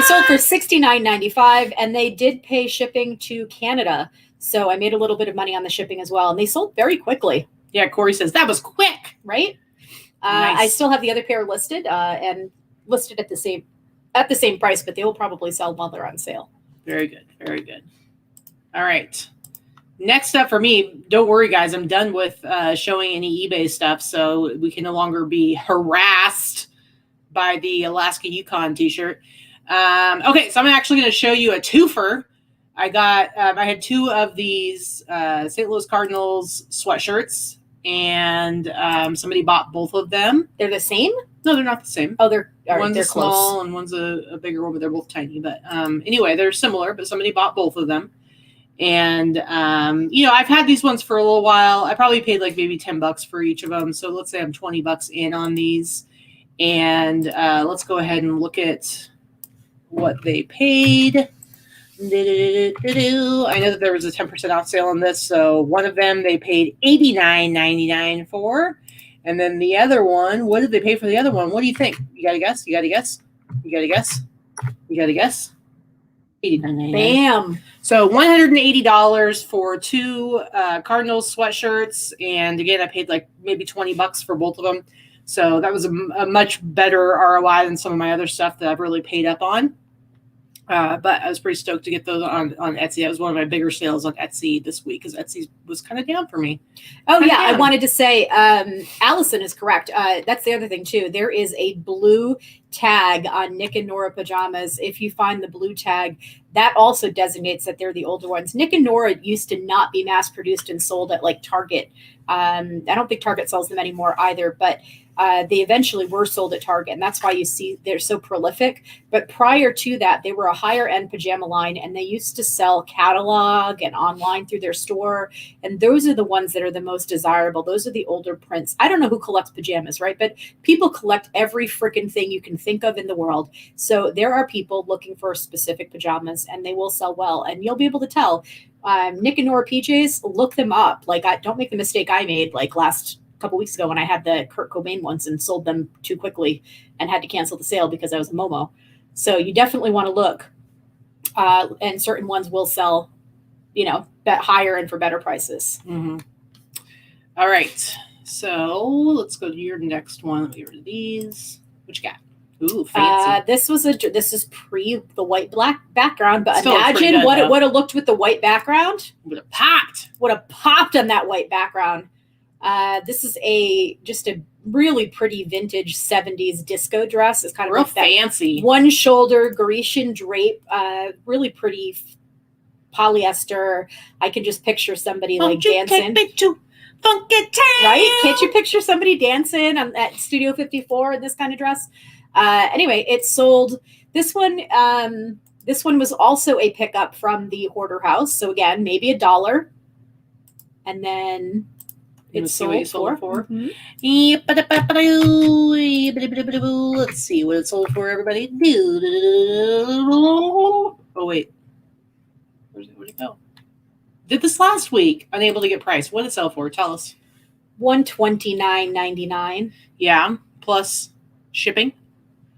sold for $69.95, and they did pay shipping to Canada. So I made a little bit of money on the shipping as well. And they sold very quickly. Yeah, Corey says that was quick. Right? Nice. I still have the other pair listed and listed at the same price, but they will probably sell while they're on sale. Very good. Very good. All right. Next up for me, don't worry, guys. I'm done with showing any eBay stuff, so we can no longer be harassed by the Alaska Yukon t-shirt. Okay, so I'm actually going to show you a twofer. I had 2 of these St. Louis Cardinals sweatshirts, and somebody bought both of them. They're the same? No, they're not the same. Oh, they're small close. and one's a bigger one, but they're both tiny. But anyway, they're similar, but somebody bought both of them. And, I've had these ones for a little while. I probably paid like maybe $10 for each of them. So let's say I'm $20 in on these. And let's go ahead and look at what they paid. I know that there was a 10% off sale on this. So one of them they paid $89.99 for. And then the other one, what did they pay for the other one? What do you think? You got to guess? You got to guess? You got to guess? You got to guess? $89.99. Bam. So $180 for 2 Cardinals sweatshirts. And again, I paid like maybe $20 for both of them. So that was a much better ROI than some of my other stuff that I've really paid up on. But I was pretty stoked to get those on Etsy. That was one of my bigger sales on Etsy this week because Etsy was kind of down for me. Oh, yeah. I wanted to say Allison is correct. That's the other thing, too. There is a blue tag on Nick and Nora pajamas. If you find the blue tag, that also designates that they're the older ones. Nick and Nora used to not be mass produced and sold at like Target. I don't think Target sells them anymore either, but they eventually were sold at Target, and that's why you see they're so prolific. But prior to that, they were a higher end pajama line, and they used to sell catalog and online through their store. And those are the ones that are the most desirable. Those are the older prints. I don't know who collects pajamas, right? But people collect every freaking thing you can think of in the world. So there are people looking for specific pajamas, and they will sell well. And you'll be able to tell. Nick and Nora PJs, look them up. Like, don't make the mistake I made like last couple weeks ago when I had the Kurt Cobain ones and sold them too quickly and had to cancel the sale because I was a Momo. So you definitely want to look. And certain ones will sell, bet higher and for better prices. Mm-hmm. All right. So let's go to your next one. Let me get rid of these. What you got? Ooh, fancy. This is pre the white black background, but Still imagine what it would have looked with the white background. Would have popped. Would have popped on that white background. This is just a really pretty vintage 70s disco dress. It's kind of real like that fancy. One shoulder Grecian drape, really pretty polyester. I can just picture somebody like dancing. Funky town. Right? Can't you picture somebody dancing at Studio 54 in this kind of dress? Anyway, it sold. This one was also a pickup from the Hoarder House. So again, maybe $1. And then it's sold for. Mm-hmm. Let's see what it sold for, everybody. Oh, wait. Where'd it go? Did this last week. Unable to get price. What did it sell for? Tell us. $129.99. Yeah. Plus shipping.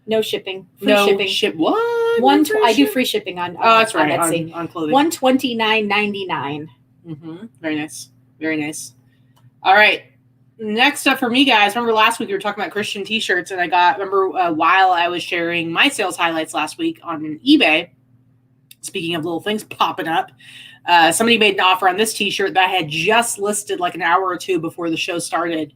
No shipping. Free shipping. What? I do free shipping on. Oh, that's right. On Etsy. On clothing. $129.99. Mm-hmm. Very nice. Very nice. All right. Next up for me, guys. Remember last week we were talking about Christian t-shirts, and while I was sharing my sales highlights last week on eBay, Speaking of little things popping up, somebody made an offer on this t-shirt that I had just listed like an hour or two before the show started.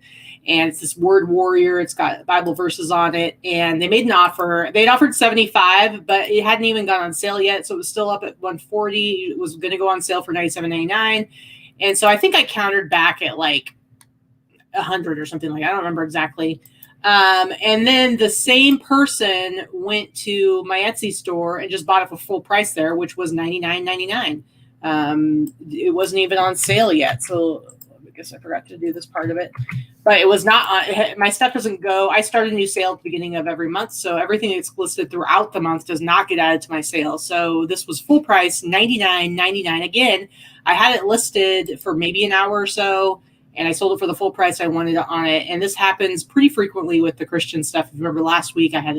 And it's this word warrior. It's got Bible verses on it. And they made an offer. They'd offered 75, but it hadn't even gone on sale yet. So it was still up at 140. It was going to go on sale for $97.99. And so I think I countered back at like 100 or something like that. I don't remember exactly. And then the same person went to my Etsy store and just bought it for full price there, which was $99.99. It wasn't even on sale yet. So I guess I forgot to do this part of it, but it was not on, my stuff doesn't go. I start a new sale at the beginning of every month. So everything that's listed throughout the month does not get added to my sale. So this was full price, $99.99. Again, I had it listed for maybe an hour or so, and I sold it for the full price I wanted on it. And this happens pretty frequently with the Christian stuff. If you remember last week, I had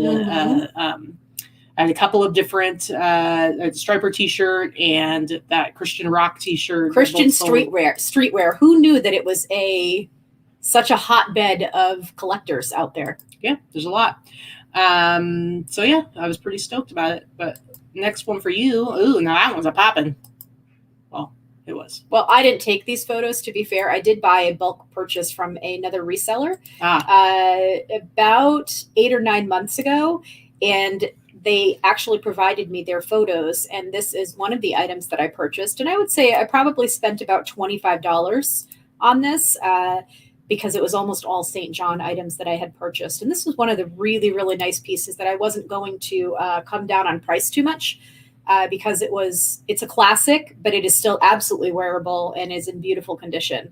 a couple of different a striper t-shirt and that Christian rock t-shirt. Christian streetwear. Who knew that it was such a hotbed of collectors out there? Yeah, there's a lot. So yeah, I was pretty stoked about it. But next one for you. Ooh, now that one's a poppin'. It was. Well, I didn't take these photos, to be fair. I did buy a bulk purchase from another reseller about 8 or 9 months ago, and they actually provided me their photos, and this is one of the items that I purchased. And I would say I probably spent about $25 on this because it was almost all St. John items that I had purchased. And this was one of the really, really nice pieces that I wasn't going to come down on price too much. Because it's a classic, but it is still absolutely wearable and is in beautiful condition.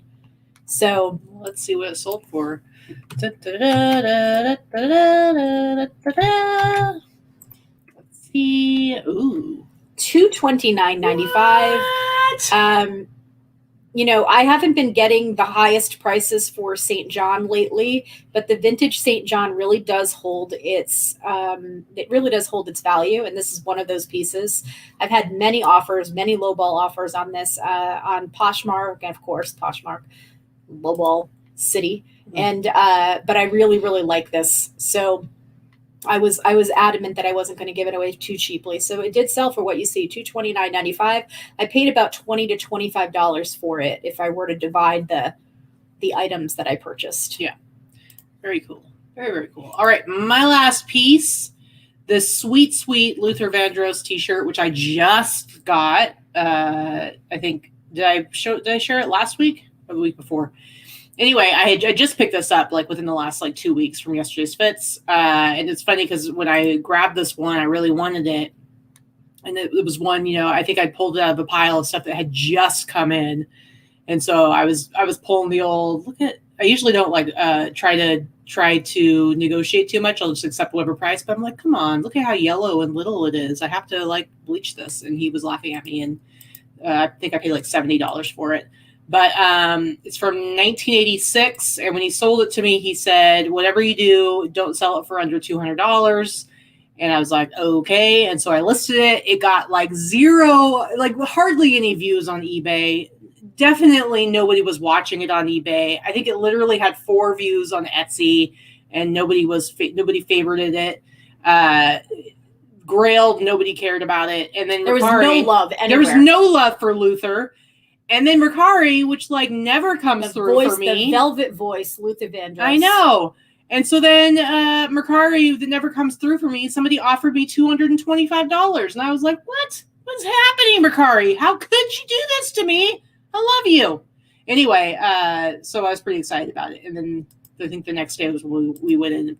So let's see what it sold for. Let's see. Ooh, $229.95. I haven't been getting the highest prices for St. John lately, but the vintage St. John really does hold its value. And this is one of those pieces. I've had many offers, many lowball offers on this, on Poshmark, and of course, Poshmark, lowball city. And, but I really, really like this. So I was adamant that I wasn't going to give it away too cheaply. So it did sell for what you see, $229.95. I paid about $20 to $25 for it if I were to divide the items that I purchased. Yeah. Very cool. Very, very cool. All right. My last piece, this sweet, sweet Luther Vandross t-shirt, which I just got. I think, did I share it last week or the week before? Anyway, I just picked this up like within the last 2 weeks from yesterday's fits. And it's funny because when I grabbed this one, I really wanted it. And it was one, I think I pulled it out of a pile of stuff that had just come in. And so I was pulling the old, I usually don't try to negotiate too much. I'll just accept whatever price. But I'm like, come on, look at how yellow and little it is. I have to bleach this. And he was laughing at me. And I think I paid $70 for it. But it's from 1986. And when he sold it to me, he said, whatever you do, don't sell it for under $200. And I was like, okay. And so I listed it. It got zero, hardly any views on eBay. Definitely nobody was watching it on eBay. I think it literally had 4 views on Etsy, and nobody favorited it. Grailed, nobody cared about it. And then there was no love anywhere. There was no love for Luther. And then Mercari, which never comes through for me. The velvet voice, Luther Vandross. I know. And so then Mercari, that never comes through for me. Somebody offered me $225. And I was like, what? What's happening, Mercari? How could you do this to me? I love you. Anyway, so I was pretty excited about it. And then I think the next day was when we went in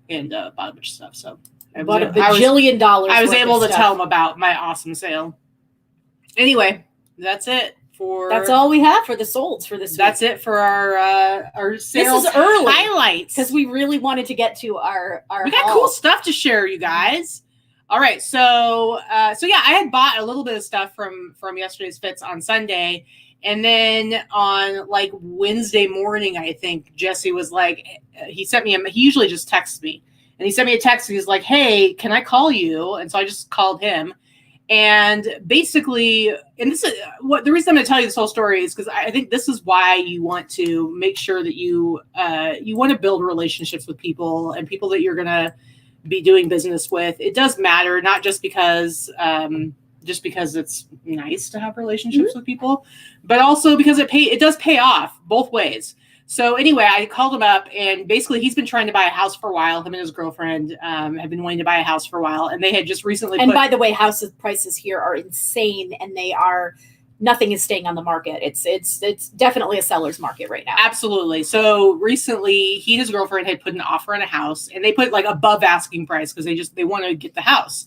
and bought a bunch of stuff. So I bought $1 bajillion. I was able to tell them about my awesome sale. Anyway, that's it. That's all we have for the solds for this week. That's it for our sales. This is early highlights because we really wanted to get to our. We got cool stuff to share, you guys. All right, so yeah, I had bought a little bit of stuff from yesterday's fits on Sunday, and then on Wednesday morning, I think Jesse was he sent me he usually just texts me, and he sent me a text. And he's like, "Hey, can I call you?" And so I just called him. And basically, and this is the reason I'm going to tell you this whole story is because I think this is why you want to make sure that you want to build relationships with people and people that you're going to be doing business with. It does matter, not just because just because it's nice to have relationships with people, but also because it does pay off both ways. So anyway, I called him up, and basically he's been trying to buy a house for a while. Him and his girlfriend have been wanting to buy a house for a while, and they had just recently. And by the way, house prices here are insane, and nothing is staying on the market. It's definitely a seller's market right now. Absolutely. So recently, he and his girlfriend had put an offer on a house, and they put like above asking price because they want to get the house.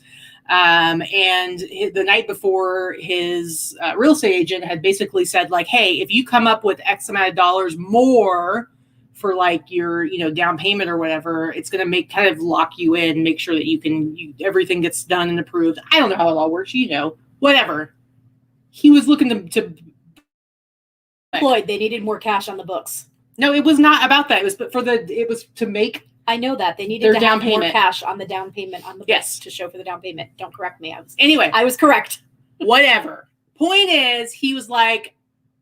And the night before, his real estate agent had basically said like, hey, if you come up with X amount of dollars more for like your, down payment or whatever, it's going to kind of lock you in, make sure that everything gets done and approved. I don't know how it all works, whatever. He was looking to Floyd, they needed more cash on the books. No, it was not about that. It was to make. I know that they needed to have more cash on the down payment on the books to show for the down payment. Don't correct me. I was correct. Whatever. Point is, he was like,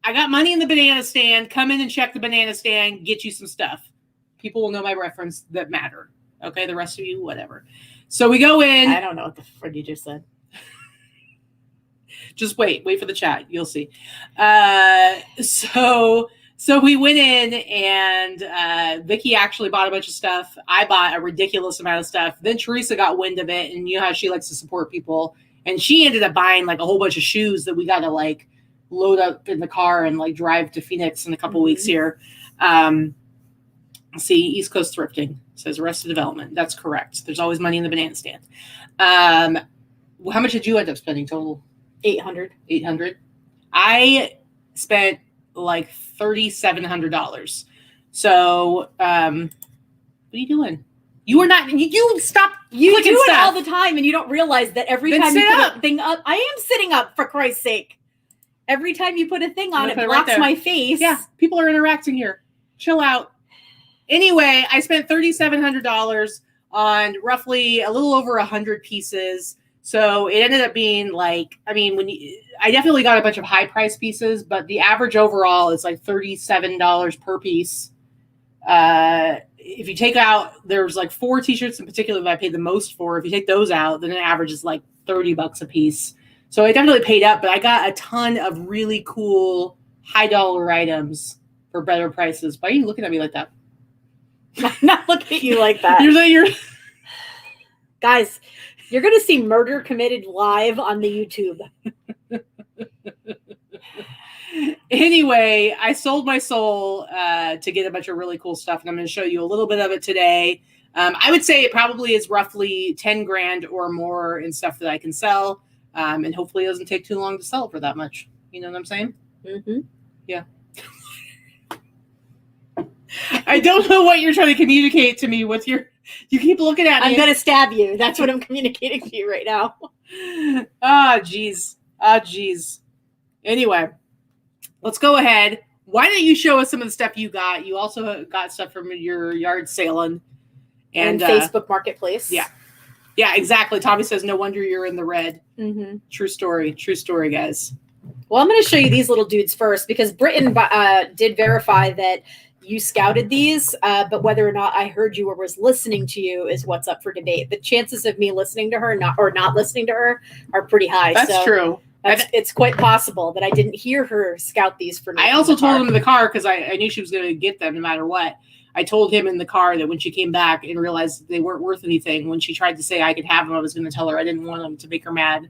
I got money in the banana stand. Come in and check the banana stand. Get you some stuff. People will know my reference that matter. Okay, the rest of you, whatever. So we go in. I don't know what the frick you just said. Just wait for the chat. You'll see. So we went in, and Vicki actually bought a bunch of stuff. I bought a ridiculous amount of stuff. Then Teresa got wind of it, and you know how she likes to support people. And she ended up buying like a whole bunch of shoes that we got to like load up in the car and like drive to Phoenix in a couple weeks here. See, East Coast thrifting says Arrested Development. That's correct. There's always money in the banana stand. How much did you end up spending total? $800. I spent like $3,700. So, what are you doing? You are not. You stop. You do it stuff all the time, and you don't realize that every time you put a thing up. I am sitting up, for Christ's sake. Every time you put a thing on, it blocks my face. Yeah, people are interacting here. Chill out. Anyway, I spent $3,700 on roughly a little over 100 pieces. So it ended up being like, I definitely got a bunch of high price pieces, but the average overall is like $37 per piece. If you take out, there's like 4 t-shirts in particular that I paid the most for. If you take those out, then it averages like $30 a piece. So it definitely paid up, but I got a ton of really cool high dollar items for better prices. Why are you looking at me like that? I'm not looking at you like that. You're Guys, you're going to see murder committed live on the YouTube. Anyway, I sold my soul to get a bunch of really cool stuff, and I'm going to show you a little bit of it today. I would say it probably is roughly 10 grand or more in stuff that I can sell, and hopefully it doesn't take too long to sell for that much. You know what I'm saying? Mm-hmm. Yeah. I don't know what you're trying to communicate to me with your... You keep looking at me. I'm going to stab you. That's what I'm communicating to you right now. Geez. Anyway, let's go ahead. Why don't you show us some of the stuff you got? You also got stuff from your yard sailing. And Facebook Marketplace. Yeah. Yeah, exactly. Tommy says, no wonder you're in the red. Mm-hmm. True story, guys. Well, I'm going to show you these little dudes first because Britton did verify that you scouted these, but whether or not I heard you or was listening to you is what's up for debate. The chances of me listening to her not listening to her are pretty high. That's true. It's quite possible that I didn't hear her scout these for me. I also told him in the car because I knew she was going to get them no matter what. I told him in the car that when she came back and realized they weren't worth anything, when she tried to say I could have them, I was going to tell her I didn't want them to make her mad.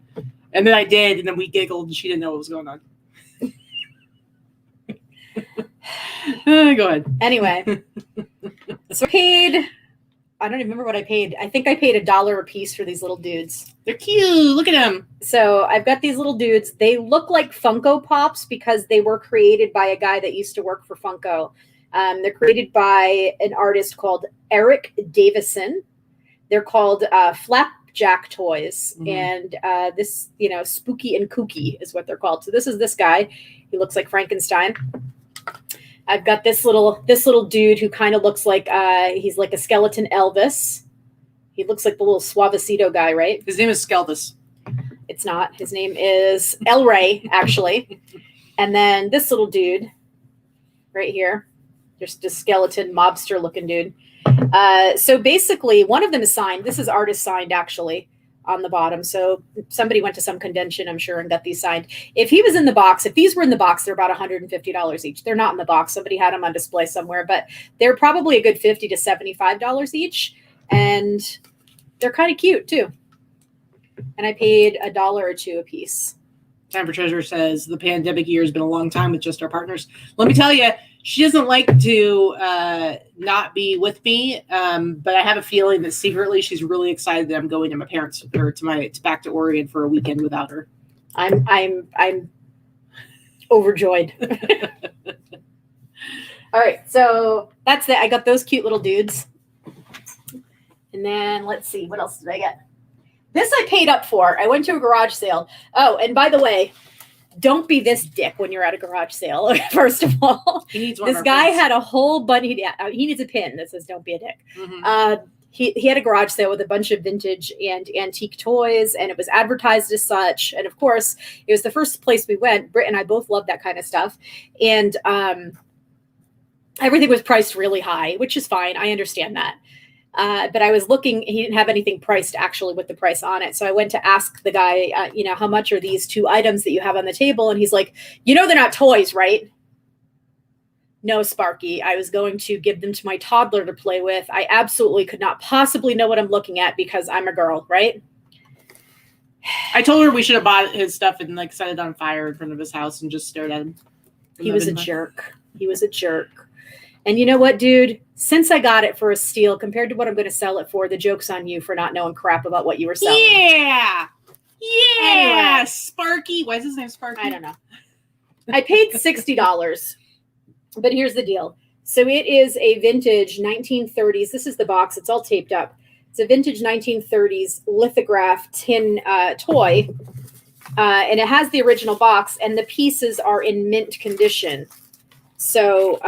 And then I did, and then we giggled, and she didn't know what was going on. Go ahead. Anyway, so I don't even remember what I paid. I think I paid $1 a piece for these little dudes. They're cute. Look at them. So I've got these little dudes. They look like Funko Pops because they were created by a guy that used to work for Funko. They're created by an artist called Eric Davison. They're called Flapjack Toys. Mm-hmm. And this, Spooky and Kooky is what they're called. So this is this guy. He looks like Frankenstein. I've got this little dude who kind of looks like he's like a skeleton Elvis. He looks like the little Suavecito guy, right? His name is Skelvis. It's not. His name is El Rey, actually. And then this little dude right here, just a skeleton mobster looking dude. So basically, one of them is signed. This is artist signed, actually. on the bottom. So somebody went to some convention, I'm sure, and got these signed. If he was in the box, if these were in the box, they're about $150 each. They're not in the box. Somebody had them on display somewhere, but they're probably a good $50 to $75 each. And they're kind of cute too. And I paid $1 or $2 a piece. Time for Treasure says the pandemic year has been a long time with just our partners. Let me tell you, she doesn't like to not be with me, but I have a feeling that secretly she's really excited that I'm going to my parents or to back to Oregon for a weekend without her. I'm overjoyed. All right, so that's it. I got those cute little dudes, and then let's see, what else did I get? This I paid up for. I went to a garage sale. Oh, and by the way, don't be this dick when you're at a garage sale. First of all, this guy had a whole bunch. He needs a pin that says "Don't be a dick." Mm-hmm. He had a garage sale with a bunch of vintage and antique toys, and it was advertised as such. And of course, it was the first place we went. Britt and I both love that kind of stuff, and everything was priced really high, which is fine. I understand that. But I was looking, he didn't have anything priced actually with the price on it. So I went to ask the guy, how much are these 2 items that you have on the table? And he's like, they're not toys, right? No, Sparky. I was going to give them to my toddler to play with. I absolutely could not possibly know what I'm looking at because I'm a girl, right? I told her we should have bought his stuff and set it on fire in front of his house and just stared at him. He was a jerk. He was a jerk. And you know what, dude? Since I got it for a steal compared to what I'm going to sell it for, the joke's on you for not knowing crap about what you were selling. Yeah. Anyway. Sparky. Why is his name Sparky? I don't know. I paid $60. But here's the deal. So it is a vintage 1930s. This is the box. It's all taped up. It's a vintage 1930s lithograph tin toy. And it has the original box. And the pieces are in mint condition. So...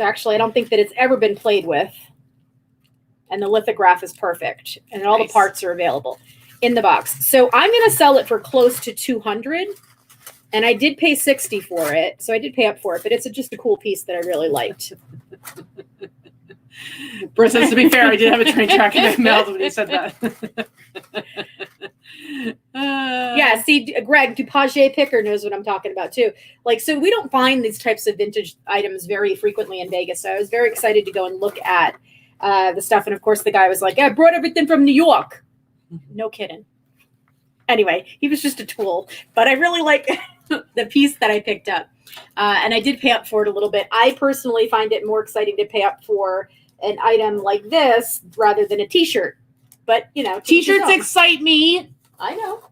actually, I don't think that it's ever been played with. And the lithograph is perfect. And all the parts are available in the box. So I'm going to sell it for close to $200. And I did pay $60 for it. So I did pay up for it. But it's just a cool piece that I really liked. Britt says, to be fair, I did have a train track in my mouth when you said that. Yeah, see, Greg, DuPage Picker knows what I'm talking about, too. So we don't find these types of vintage items very frequently in Vegas. So I was very excited to go and look at the stuff. And, of course, the guy was like, I brought everything from New York. No kidding. Anyway, he was just a tool. But I really like the piece that I picked up. And I did pay up for it a little bit. I personally find it more exciting to pay up for an item like this rather than a T-shirt. But, T-shirts excite me. I know.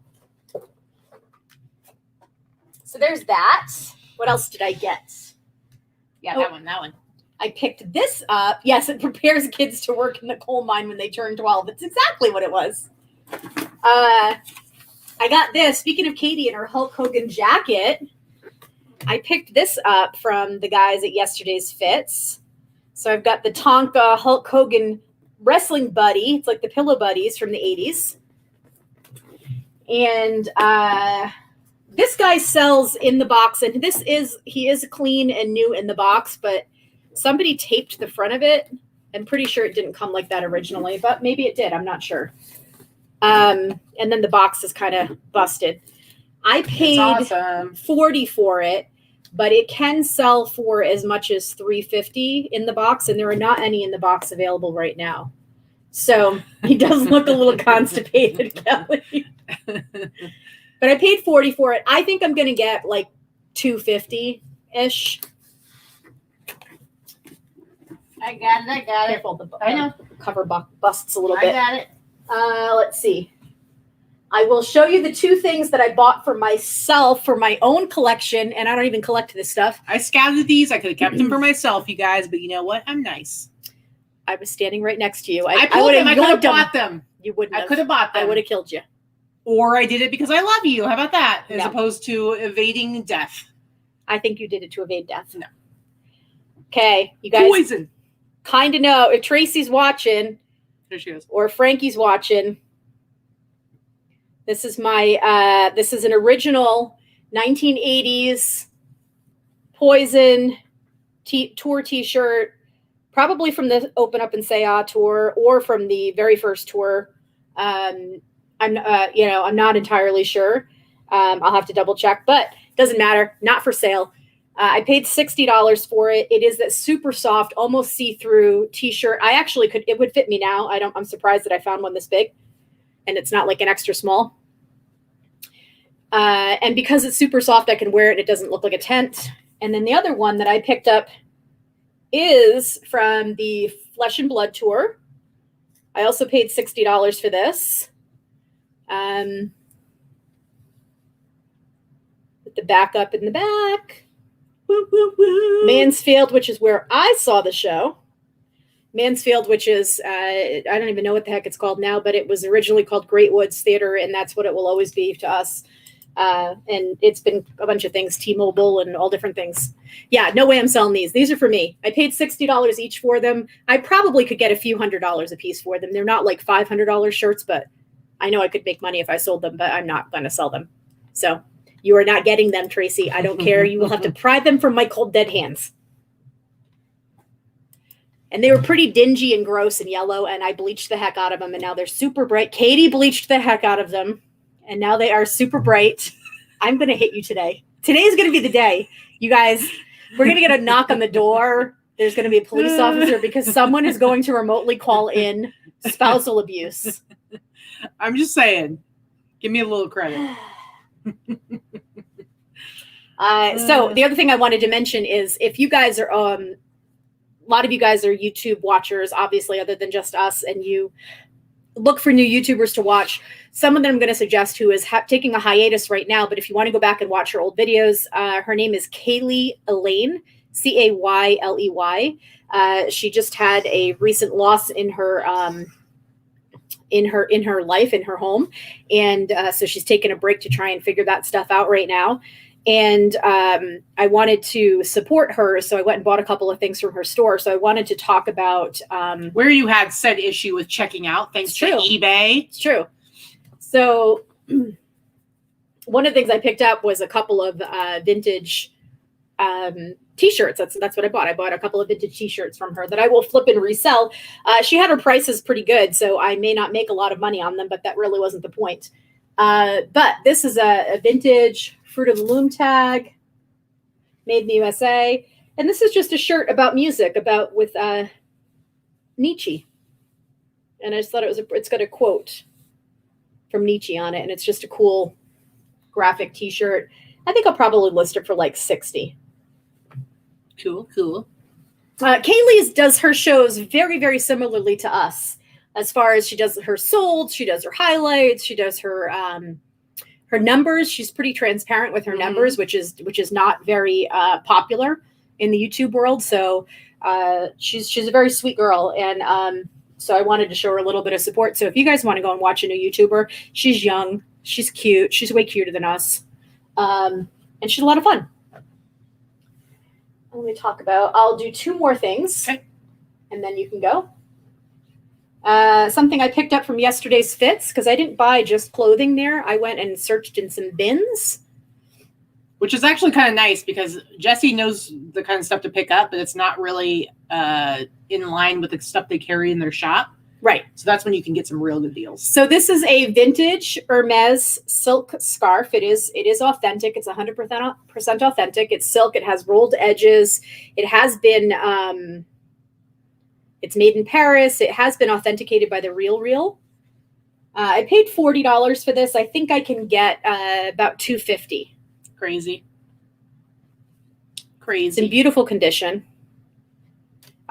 So there's that. What else did I get? Yeah, that one. I picked this up. Yes, it prepares kids to work in the coal mine when they turn 12. It's exactly what it was. I got this. Speaking of Katy and her Hulk Hogan jacket, I picked this up from the guys at Yesterday's Fits. So I've got the Tonka Hulk Hogan wrestling buddy. It's like the Pillow Buddies from the 80s. And this guy sells in the box, and he is clean and new in the box, but somebody taped the front of it. I'm pretty sure it didn't come like that originally, but maybe it did. I'm not sure. And then the box is kind of busted. I paid $40 for it, but it can sell for as much as $350 in the box, and there are not any in the box available right now. So he does look a little constipated, Kelly. But I paid $40 for it. I think I'm going to get like $250-ish. I got it. Careful, I know. The cover busts a little bit. I got it. Let's see. I will show you the 2 things that I bought for myself for my own collection, and I don't even collect this stuff. I scouted these. I could have kept them for myself, you guys, but you know what? I'm nice. I was standing right next to you. I pulled them. I could have bought them. You wouldn't. I could have bought them. I would have killed you. Or I did it because I love you. How about that? As opposed to evading death. I think you did it to evade death. No. Okay, you guys. Poison. Kind of know if Tracy's watching. There she is. Or Frankie's watching. This is my. This is an original 1980s Poison tour T-shirt probably from the Open Up and Say Ah tour or from the very first tour. I'm not entirely sure. I'll have to double check, but doesn't matter. Not for sale. I paid $60 for it. It is that super soft, almost see-through t-shirt. It would fit me now. I'm surprised that I found one this big and it's not like an extra small. And because it's super soft, I can wear it and it doesn't look like a tent. And then the other one that I picked up is from the Flesh and Blood tour. I also paid $60 for this. With the back up in the back. Woo, woo, woo. Mansfield, which is where I saw the show. Mansfield, which is, I don't even know what the heck it's called now, but it was originally called Great Woods Theater, and that's what it will always be to us. And it's been a bunch of things, T-Mobile and all different things. Yeah, no way I'm selling these. These are for me. I paid $60 each for them. I probably could get a few $100s a piece for them. They're not like $500 shirts, but I know I could make money if I sold them, but I'm not going to sell them. So you are not getting them, Tracy. I don't care. You will have to pry them from my cold, dead hands. And they were pretty dingy and gross and yellow, and I bleached the heck out of them, and now they're super bright. Katy bleached the heck out of them, and now they are super bright. I'm going to hit you today. Today's going to be the day. You guys, we're going to get a knock on the door. There's going to be a police officer because someone is going to remotely call in spousal abuse. I'm just saying. Give me a little credit. So the other thing I wanted to mention is if you guys are, a lot of you guys are YouTube watchers, obviously, other than just us, and you look for new YouTubers to watch. Some of them I'm going to suggest who is taking a hiatus right now, but if you want to go back and watch her old videos, her name is Kayley Elaine, Cayley. She just had a recent loss in her life, in her home. And so she's taking a break to try and figure that stuff out right now. And I wanted to support her, so I went and bought a couple of things from her store. So I wanted to talk about where you had said issue with checking out, thanks to eBay. It's true. So one of the things I picked up was a couple of vintage t-shirts. That's what I bought. I bought a couple of vintage t-shirts from her that I will flip and resell. She had her prices pretty good, so I may not make a lot of money on them, but that really wasn't the point. But this is a vintage Fruit of the Loom tag, made in the USA. And this is just a shirt about music, with Nietzsche. And I just thought it's got a quote from Nietzsche on it. And it's just a cool graphic t-shirt. I think I'll probably list it for like $60. Cool. Kaylee does her shows very, very similarly to us. As far as she does her solds, she does her highlights, she does her numbers. She's pretty transparent with her numbers, which is not very popular in the YouTube world. So she's a very sweet girl, and so I wanted to show her a little bit of support. So if you guys want to go and watch a new YouTuber, she's young, she's cute, she's way cuter than us, and she's a lot of fun. Let me talk about. I'll do two more things, and then you can go. Something I picked up from yesterday's fits, because I didn't buy just clothing there. I went and searched in some bins. Which is actually kind of nice because Jesse knows the kind of stuff to pick up, but it's not really in line with the stuff they carry in their shop. Right. So that's when you can get some real good deals. So this is a vintage Hermes silk scarf. It is authentic. It's 100% authentic. It's silk. It has rolled edges. It has been... It's made in Paris. It has been authenticated by the Real. I paid $40 for this. I think I can get about $2.50. Crazy. It's in beautiful condition.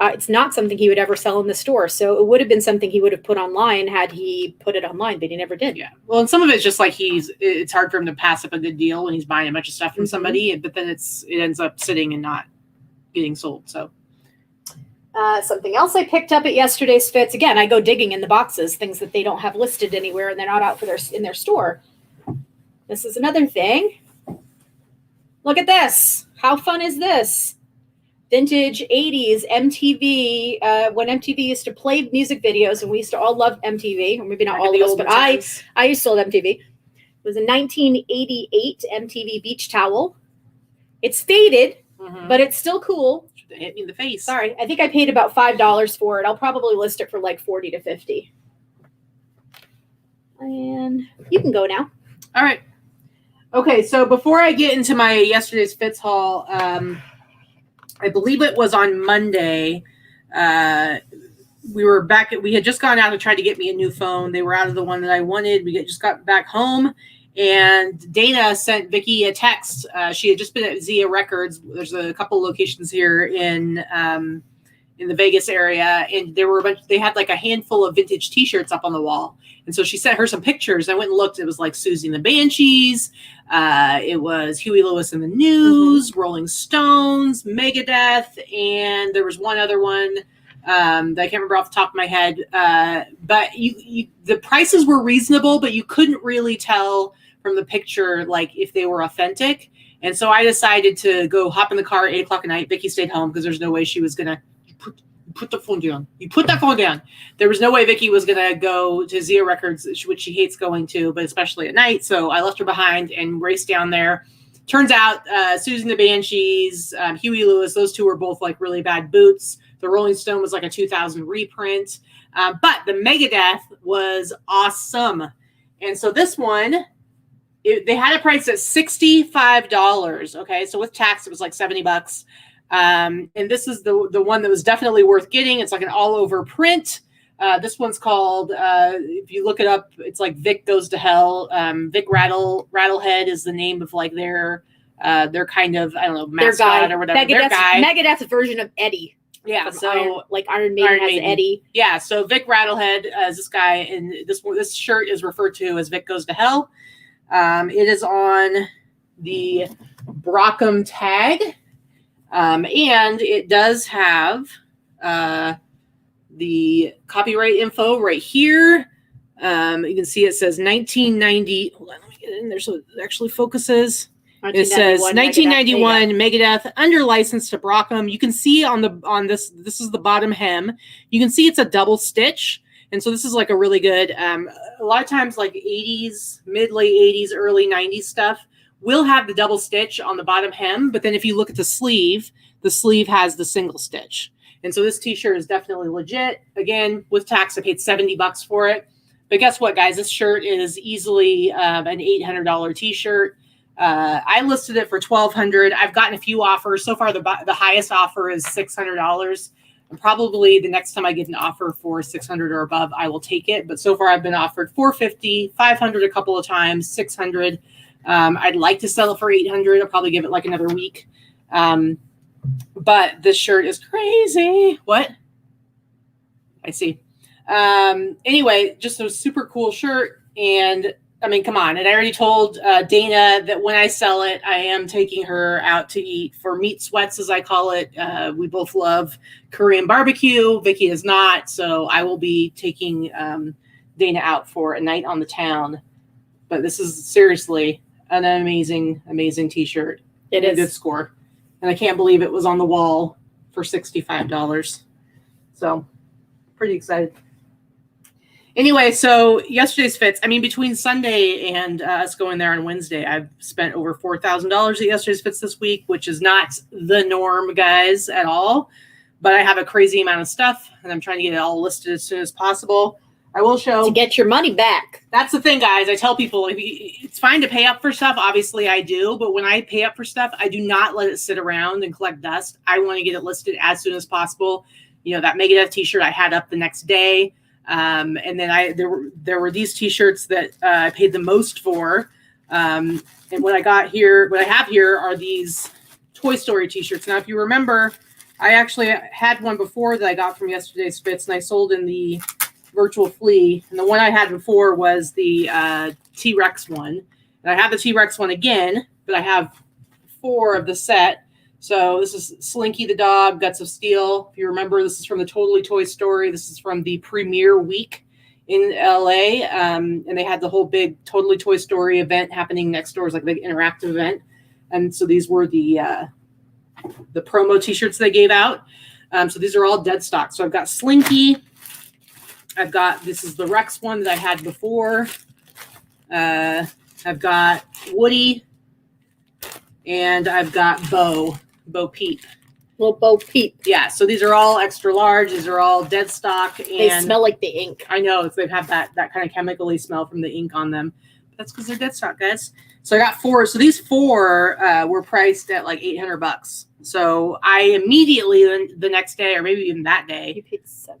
It's not something he would ever sell in the store. So it would have been something he would have put online had he put it online, but he never did. Yeah. Well, and some of it's just like it's hard for him to pass up a good deal when he's buying a bunch of stuff from somebody, but then it ends up sitting and not getting sold. So. Something else I picked up at yesterday's fits. Again, I go digging in the boxes, things that they don't have listed anywhere and they're not out in their store. This is another thing. Look at this. How fun is this? Vintage 80s MTV, when MTV used to play music videos, and we used to all love MTV, or maybe not all of us, but I used to love MTV. It was a 1988 MTV beach towel. It's faded. but it's still cool. Should have hit me in the face. Sorry, I think I paid about $5 for it. I'll probably list it for like 40 to 50. And you can go now. All right. Okay, so before I get into my yesterday's fits haul, I believe it was on Monday. We were back. We had just gone out and tried to get me a new phone. They were out of the one that I wanted. We just got back home, and Dana sent Vicki a text. She had just been at Zia Records. There's a couple locations here in the Vegas area, and there were a bunch. They had like a handful of vintage T-shirts up on the wall, and so she sent her some pictures. I went and looked. It was like Susie and the Banshees. It was Huey Lewis and the News, Rolling Stones, Megadeth, and there was one other one. That I can't remember off the top of my head, but the prices were reasonable, but you couldn't really tell from the picture like if they were authentic. And so I decided to go hop in the car at 8 o'clock at night. Vicki stayed home because there's no way she was gonna put the phone down. You put that phone down. There was no way Vicki was gonna go to Zia Records, which she hates going to, but especially at night. So I left her behind and raced down there. Turns out Susan the Banshees, Huey Lewis, those two were both like really bad boots. The Rolling Stone was like a 2000 reprint. But the Megadeth was awesome. And so this one, they had it priced at $65. Okay, so with tax, it was like $70. And this is the one that was definitely worth getting. It's like an all-over print. This one's called, if you look it up, it's like Vic Goes to Hell. Vic Rattlehead is the name of like their kind of, I don't know, mascot or whatever. Megadeth's version of Eddie. Yeah, so Iron Maiden has Eddie. Yeah, so Vic Rattlehead is this guy, and this shirt is referred to as Vic Goes to Hell. It is on the Brockham tag, and it does have the copyright info right here. You can see it says 1990. Hold on, let me get in there so it actually focuses. It says 1991 Megadeth under license to Brockham. You can see on this is the bottom hem. You can see it's a double stitch. And so this is like a really good, a lot of times like 80s, late 80s, early 90s stuff will have the double stitch on the bottom hem. But then if you look at the sleeve has the single stitch. And so this t-shirt is definitely legit. Again, with tax, I paid $70 for it. But guess what, guys? This shirt is easily an $800 t-shirt. I listed it for $1,200. I've gotten a few offers. So far, the highest offer is $600. And probably the next time I get an offer for $600 or above, I will take it. But so far, I've been offered $450, $500 a couple of times, $600. I'd like to sell it for $800. I'll probably give it like another week. But this shirt is crazy. What? I see. Anyway, just a super cool shirt. And I mean, come on. And I already told Dana that when I sell it, I am taking her out to eat for meat sweats, as I call it. We both love Korean barbecue. Vicki is not. So I will be taking Dana out for a night on the town. But this is seriously an amazing, amazing t-shirt. It is. A good score. And I can't believe it was on the wall for $65. So pretty excited. Anyway, so yesterday's fits. I mean, between Sunday and us going there on Wednesday, I've spent over $4,000 at yesterday's fits this week, which is not the norm, guys, at all. But I have a crazy amount of stuff, and I'm trying to get it all listed as soon as possible. I will show. To get your money back. That's the thing, guys. I tell people, it's fine to pay up for stuff. Obviously, I do. But when I pay up for stuff, I do not let it sit around and collect dust. I want to get it listed as soon as possible. You know, that Megadeth t-shirt I had up the next day. And then there were these t-shirts that I paid the most for. And what I have here are these Toy Story t-shirts. Now, if you remember, I actually had one before that I got from yesterday's fits, and I sold in the virtual flea. And the one I had before was the T-Rex one. And I have the T-Rex one again, but I have 4 of the set. So this is Slinky the dog, Guts of Steel. If you remember, this is from the Totally Toy Story. This is from the premiere week in LA. And they had the whole big Totally Toy Story event happening next door. It was like a big interactive event. And so these were the promo t-shirts they gave out. So these are all dead stock. So I've got Slinky. This is the Rex one that I had before. I've got Woody. And I've got Bo. Bo Peep. Little Bo Peep. Yeah, so these are all extra large. These are all dead stock. And they smell like the ink. I know. They have that kind of chemically smell from the ink on them. That's because they're dead stock, guys. So I got 4. So these 4 were priced at like $800. So I immediately, the next day, or maybe even that day, you paid $7.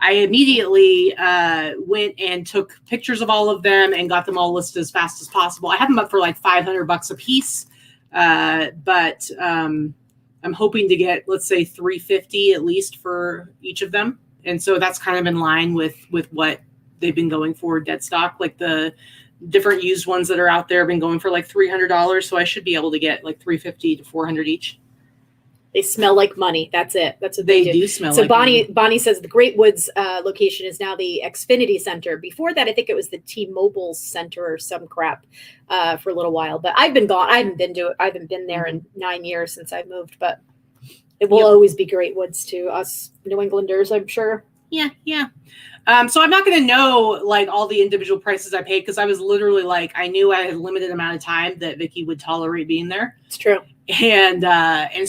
I immediately went and took pictures of all of them and got them all listed as fast as possible. I have them up for like $500 a piece, but I'm hoping to get, let's say, $350 at least for each of them. And so that's kind of in line with what they've been going for dead stock. Like the different used ones that are out there have been going for like $300. So I should be able to get like $350 to $400 each. They smell like money. That's it. That's what they do smell. So like Bonnie says the Great Woods location is now the Xfinity Center. Before that, I think it was the T-Mobile Center or some crap for a little while. But I've been gone. I haven't been there in 9 years since I moved. But it will always be Great Woods to us New Englanders, I'm sure. Yeah. So I'm not going to know like all the individual prices I paid because I was literally like, I knew I had a limited amount of time that Vicki would tolerate being there. It's true. And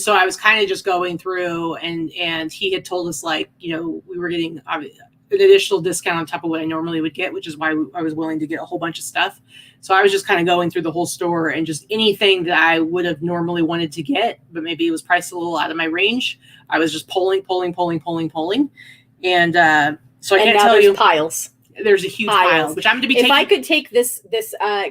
so I was kind of just going through and he had told us like, you know, we were getting an additional discount on top of what I normally would get, which is why I was willing to get a whole bunch of stuff. So I was just kind of going through the whole store and just anything that I would have normally wanted to get, but maybe it was priced a little out of my range. I was just pulling. And so I can't tell you piles. There's a huge pile, which I'm going to be taking. If I could take this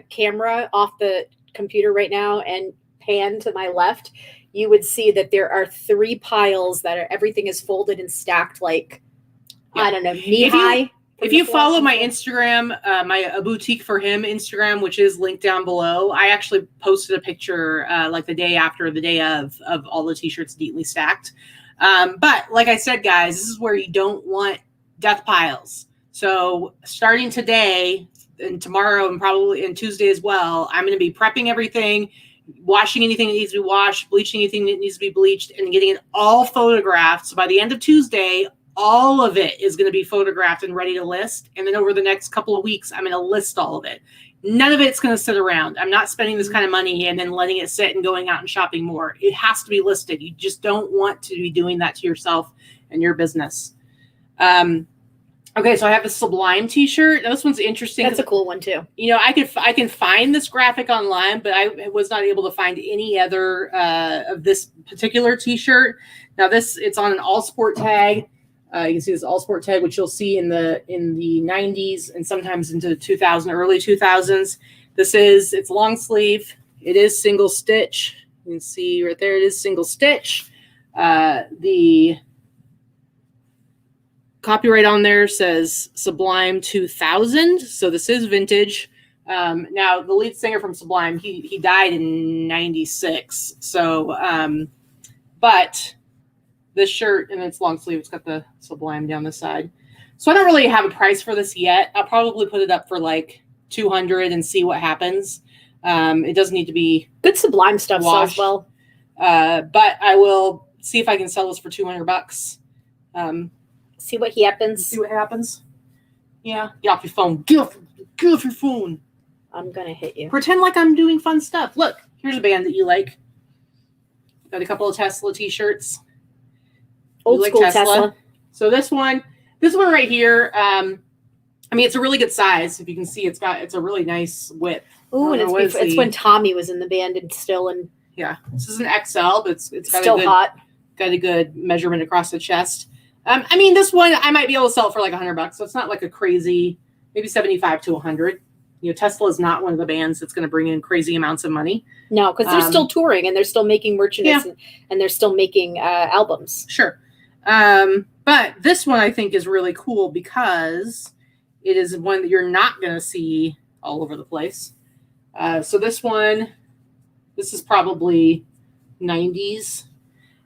camera off the computer right now and pan to my left, you would see that there are 3 piles that are everything is folded and stacked like I don't know, knee high. If you follow my Instagram, my A Boutique for Him Instagram, which is linked down below, I actually posted a picture like the day after, the day of all the t-shirts neatly stacked. But like I said, guys, this is where you don't want death piles. So starting today and tomorrow and probably and Tuesday as well, I'm going to be prepping everything, washing anything that needs to be washed, bleaching anything that needs to be bleached, and getting it all photographed. So by the end of Tuesday, all of it is going to be photographed and ready to list. And then over the next couple of weeks, I'm going to list all of it. None of it's going to sit around. I'm not spending this kind of money and then letting it sit and going out and shopping more. It has to be listed. You just don't want to be doing that to yourself and your business. Okay, so I have a Sublime t-shirt. Now, this one's interesting. That's a cool one too. You know, I can find this graphic online, but I was not able to find any other of this particular t-shirt. Now it's on an all sport tag. You can see this all sport tag, which you'll see in the 90s and sometimes into 2000, early 2000s. It's long sleeve. It is single stitch. You can see right there, it is single stitch. The copyright on there says Sublime 2000. So this is vintage. Now the lead singer from Sublime, he died in 96. So, but this shirt and it's long sleeve, it's got the Sublime down the side. So I don't really have a price for this yet. I'll probably put it up for like $200 and see what happens. It doesn't need to be good Sublime stuff washed. Sells well. But I will see if I can sell this for $200. See what happens. See what happens. Yeah. Get off your phone. Get off your phone. I'm gonna hit you. Pretend like I'm doing fun stuff. Look, here's a band that you like. Got a couple of Tesla t-shirts. Old school Tesla. So this one right here, I mean, it's a really good size. If you can see, it's a really nice width. Oh, and it's when Tommy was in the band and still in. Yeah, this is an XL, but it's got still hot. Got a good measurement across the chest. I mean, this one I might be able to sell for like $100, so it's not like a crazy, maybe 75 to 100. You know, Tesla is not one of the bands that's going to bring in crazy amounts of money. No, because they're still touring and they're still making merchandise and they're still making albums. Sure. But this one I think is really cool because it is one that you're not going to see all over the place. So this is probably 90s.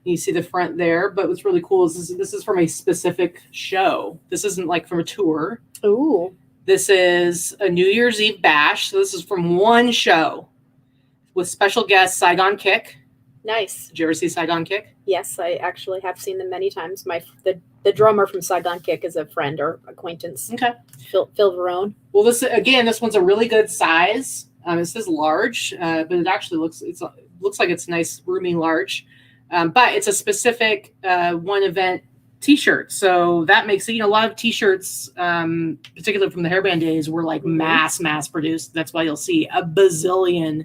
You see the front there, but what's really cool is this is from a specific show. This isn't like from a tour. Ooh. This is a New Year's Eve bash. So this is from one show with special guest Saigon Kick. Nice. Did you ever see Saigon Kick? Yes, I actually have seen them many times. The drummer from Saigon Kick is a friend or acquaintance. Okay. Phil Verone. Well, this one's a really good size. It says large, but it actually looks like it's nice, roomy large. But it's a specific one event t-shirt. So that makes it, a lot of t-shirts, particularly from the hairband days, were like mass produced. That's why you'll see a bazillion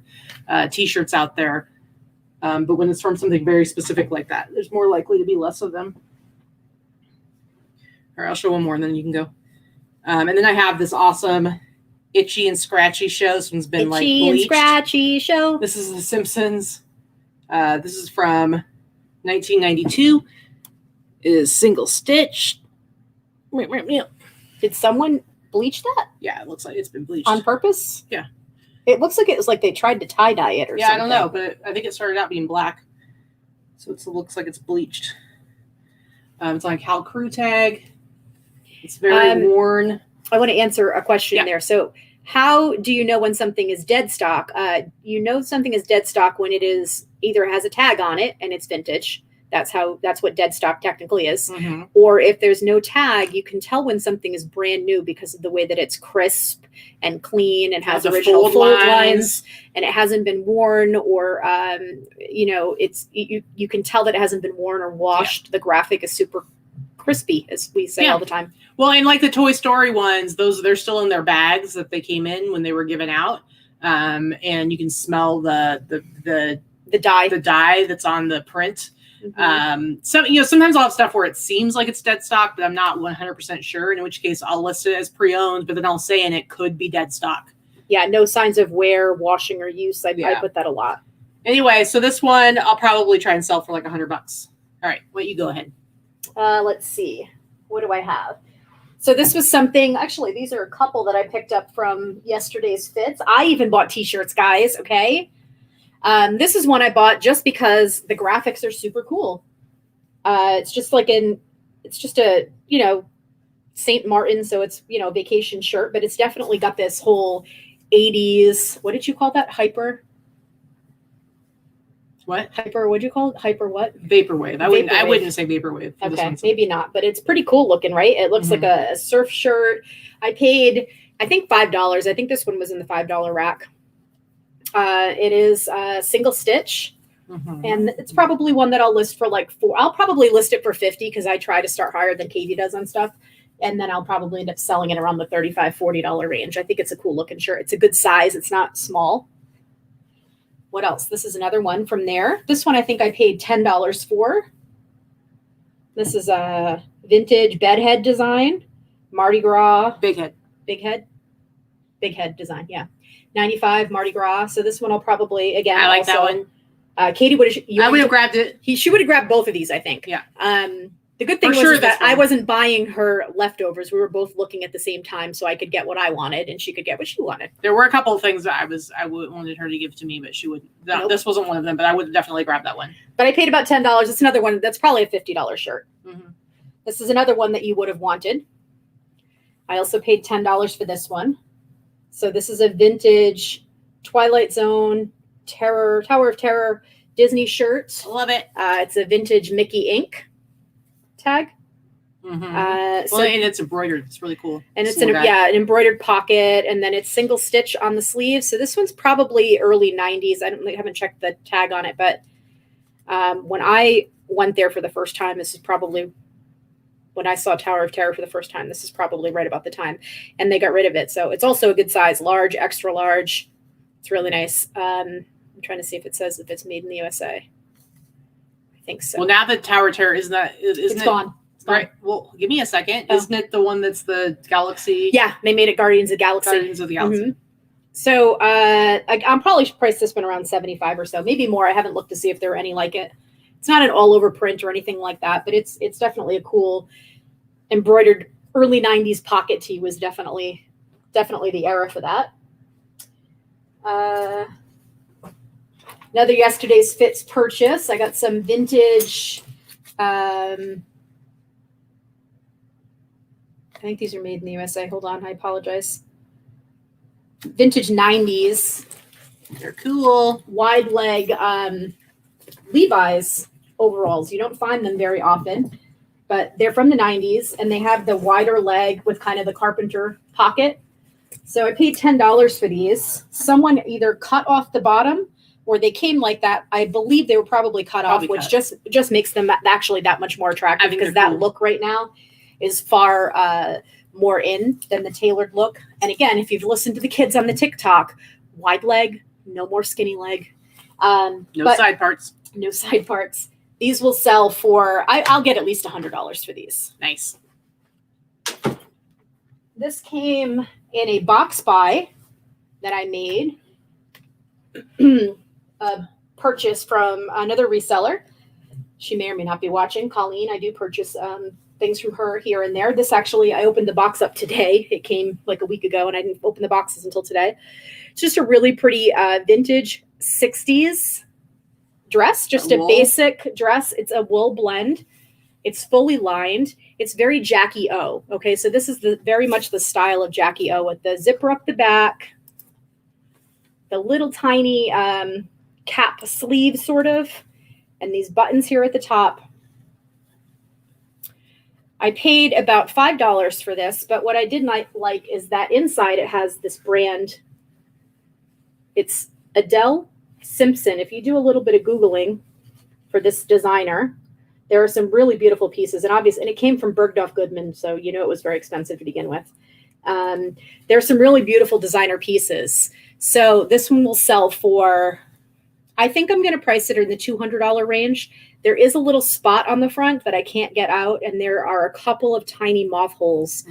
t-shirts out there. But when it's from something very specific like that, there's more likely to be less of them. All right, I'll show one more and then you can go. And then I have this awesome Itchy and Scratchy show. This one's been like bleached. Itchy and Scratchy show. This is The Simpsons. This is from 1992. It is single stitched. Did someone bleach that? Yeah, it looks like it's been bleached. On purpose? Yeah. It looks like it was like they tried to tie-dye it or something. Yeah, I don't know, but I think it started out being black. So it looks like it's bleached. It's on a Cal Crew tag. It's very worn. I want to answer a question there. So how do you know when something is dead stock? You know something is dead stock when it is either has a tag on it and it's vintage. That's what dead stock technically is. Mm-hmm. Or if there's no tag, you can tell when something is brand new because of the way that it's crisp and clean and has original fold lines and it hasn't been worn or it's you can tell that it hasn't been worn or washed. Yeah. The graphic is super crispy, as we say all the time. Well, and like the Toy Story ones, they're still in their bags that they came in when they were given out. And you can smell the dye that's on the print. Mm-hmm. Sometimes I'll have stuff where it seems like it's dead stock, but I'm not 100% sure. In which case I'll list it as pre-owned, but then I'll say, and it could be dead stock. Yeah. No signs of wear, washing, or use. I put that a lot. Anyway, so this one I'll probably try and sell for like $100. All right. Well, you go ahead. Let's see. What do I have? So this was something, actually, these are a couple that I picked up from yesterday's fits. I even bought t-shirts, guys. Okay. This is one I bought just because the graphics are super cool. It's just a, St. Martin. So it's, a vacation shirt, but it's definitely got this whole 80s. What did you call that? Hyper? What? Hyper, what'd you call it? Hyper what? Vaporwave. I wouldn't say vaporwave. Okay, maybe not, but it's pretty cool looking, right? It looks like a surf shirt. I paid, I think $5. I think this one was in the $5 rack. It is single stitch. Mm-hmm. And it's probably one that I'll list for like I'll probably list it for 50 because I try to start higher than Katy does on stuff. And then I'll probably end up selling it around the $35, $40 range. I think it's a cool looking shirt. It's a good size. It's not small. What else? This is another one from there. This one I think I paid $10 for. This is a vintage bedhead design. Mardi Gras. Big head design, yeah. 95 Mardi Gras. So this one I'll probably, again. I like that one. Katy, I would have grabbed it. She would have grabbed both of these, I think. Yeah. The good thing was that I wasn't buying her leftovers. We were both looking at the same time, so I could get what I wanted and she could get what she wanted. There were a couple of things that I wanted her to give to me, but she wouldn't. Nope. This wasn't one of them, but I would definitely grab that one. But I paid about $10. It's another one that's probably a $50 shirt. Mm-hmm. This is another one that you would have wanted. I also paid $10 for this one. So this is a vintage Twilight Zone Tower of Terror Disney shirt. Love it. It's a vintage Mickey ink tag. Mm-hmm. And it's embroidered. It's really cool. And it's an embroidered pocket, and then it's single stitch on the sleeve. So this one's probably early 90s. I haven't checked the tag on it, but when I went there for the first time, this is probably when I saw Tower of Terror for the first time. This is probably right about the time, and they got rid of it. So it's also a good size, large, extra large. It's really nice. I'm trying to see if it says if it's made in the USA. I think so. Well, now that Tower of Terror isn't it? It's gone. Right. Well, give me a second. Oh. Isn't it the one that's the Galaxy? Yeah, they made it Guardians of the Galaxy. Guardians of the Galaxy. Mm-hmm. So I'll probably price this one around $75 or so, maybe more. I haven't looked to see if there are any like it. It's not an all-over print or anything like that, but it's definitely a cool embroidered early 90s pocket tee. Was definitely the era for that. Another yesterday's fits purchase. I got some vintage. I think these are made in the USA. Hold on, I apologize. Vintage 90s. They're cool. Wide leg Levi's overalls. You don't find them very often, but they're from the 90s, and they have the wider leg with kind of the carpenter pocket. So I paid $10 for these. Someone either cut off the bottom, or they came like that, I believe they were probably cut off, which just makes them actually that much more attractive, because that look right now is far more in than the tailored look. And again, if you've listened to the kids on the TikTok, wide leg, no more skinny leg. No side parts. No side parts. These will sell for, I'll get at least $100 for these. Nice. This came in a box buy that I made. A purchase from another reseller. She may or may not be watching. Colleen, I do purchase things from her here and there. This actually, I opened the box up today. It came like a week ago, and I didn't open the boxes until today. It's just a really pretty vintage 60s dress, just a basic dress. It's a wool blend. It's fully lined. It's very Jackie O. Okay, so this is very much the style of Jackie O, with the zipper up the back, the little tiny cap sleeve sort of, and these buttons here at the top. I paid about $5 for this, but what I did not like is that inside it has this brand. It's Adele Simpson. If you do a little bit of Googling for this designer, there are some really beautiful pieces, and obviously, and it came from Bergdorf Goodman, so you know it was very expensive to begin with. There are some really beautiful designer pieces. So this one will sell for, I think I'm going to price it in the $200 range. There is a little spot on the front that I can't get out, and there are a couple of tiny moth holes.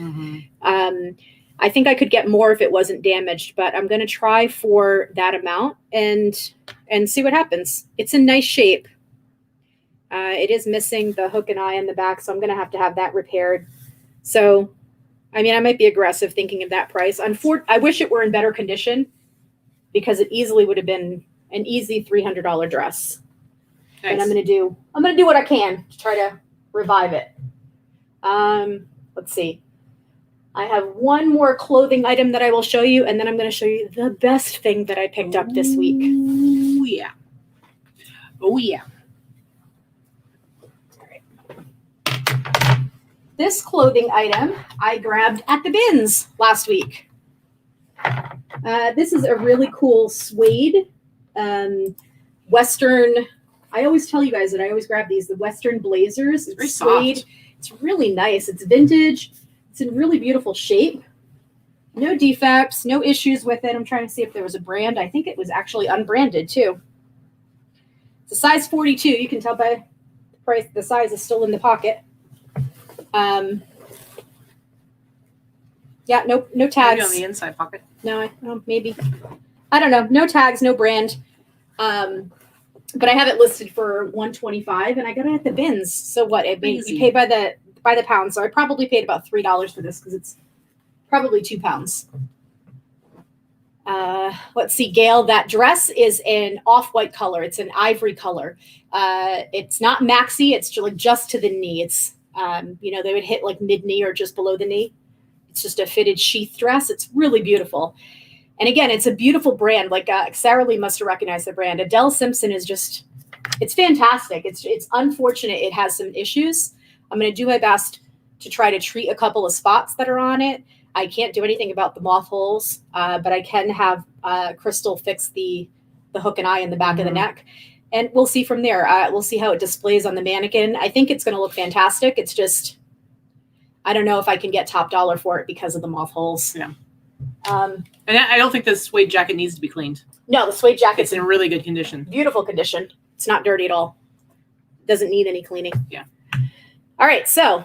I think I could get more if it wasn't damaged, but I'm going to try for that amount and see what happens. It's in nice shape. It is missing the hook and eye in the back, so I'm going to have that repaired. So, I mean, I might be aggressive thinking of that price. I wish it were in better condition, because it easily would have been an easy $300 dress. Nice. And I'm going to do what I can to try to revive it. Let's see. I have one more clothing item that I will show you, and then I'm going to show you the best thing that I picked up this week. Oh, yeah. Oh, yeah. All right. This clothing item I grabbed at the bins last week. This is a really cool suede Western. I always tell you guys that I always grab these, the Western blazers. It's very suede. Soft. It's really nice. It's vintage. It's in really beautiful shape. No defects, no issues with it. I'm trying to see if there was a brand. I think it was actually unbranded too. It's a size 42. You can tell by the price. The size is still in the pocket. Yeah, no tags. Maybe on the inside pocket. No, maybe. I don't know. No tags, no brand. But I have it listed for $125, and I got it at the bins. So what? You pay by the pound. So I probably paid about $3 for this, because it's probably 2 pounds. Let's see, Gail. That dress is an off-white color. It's an ivory color. It's not maxi. It's just to the knee. It's they would hit like mid-knee or just below the knee. It's just a fitted sheath dress. It's really beautiful. And again, it's a beautiful brand. Like Sarah Lee must have recognized the brand. Adele Simpson is just, it's fantastic. It's unfortunate it has some issues. I'm going to do my best to try to treat a couple of spots that are on it. I can't do anything about the moth holes, but I can have Crystal fix the hook and eye in the back of the neck. And we'll see from there. We'll see how it displays on the mannequin. I think it's going to look fantastic. It's just, I don't know if I can get top dollar for it because of the moth holes. Yeah. And I don't think the suede jacket needs to be cleaned. No, the suede jacket's in really good condition. Beautiful condition. It's not dirty at all. Doesn't need any cleaning. Yeah. All right. So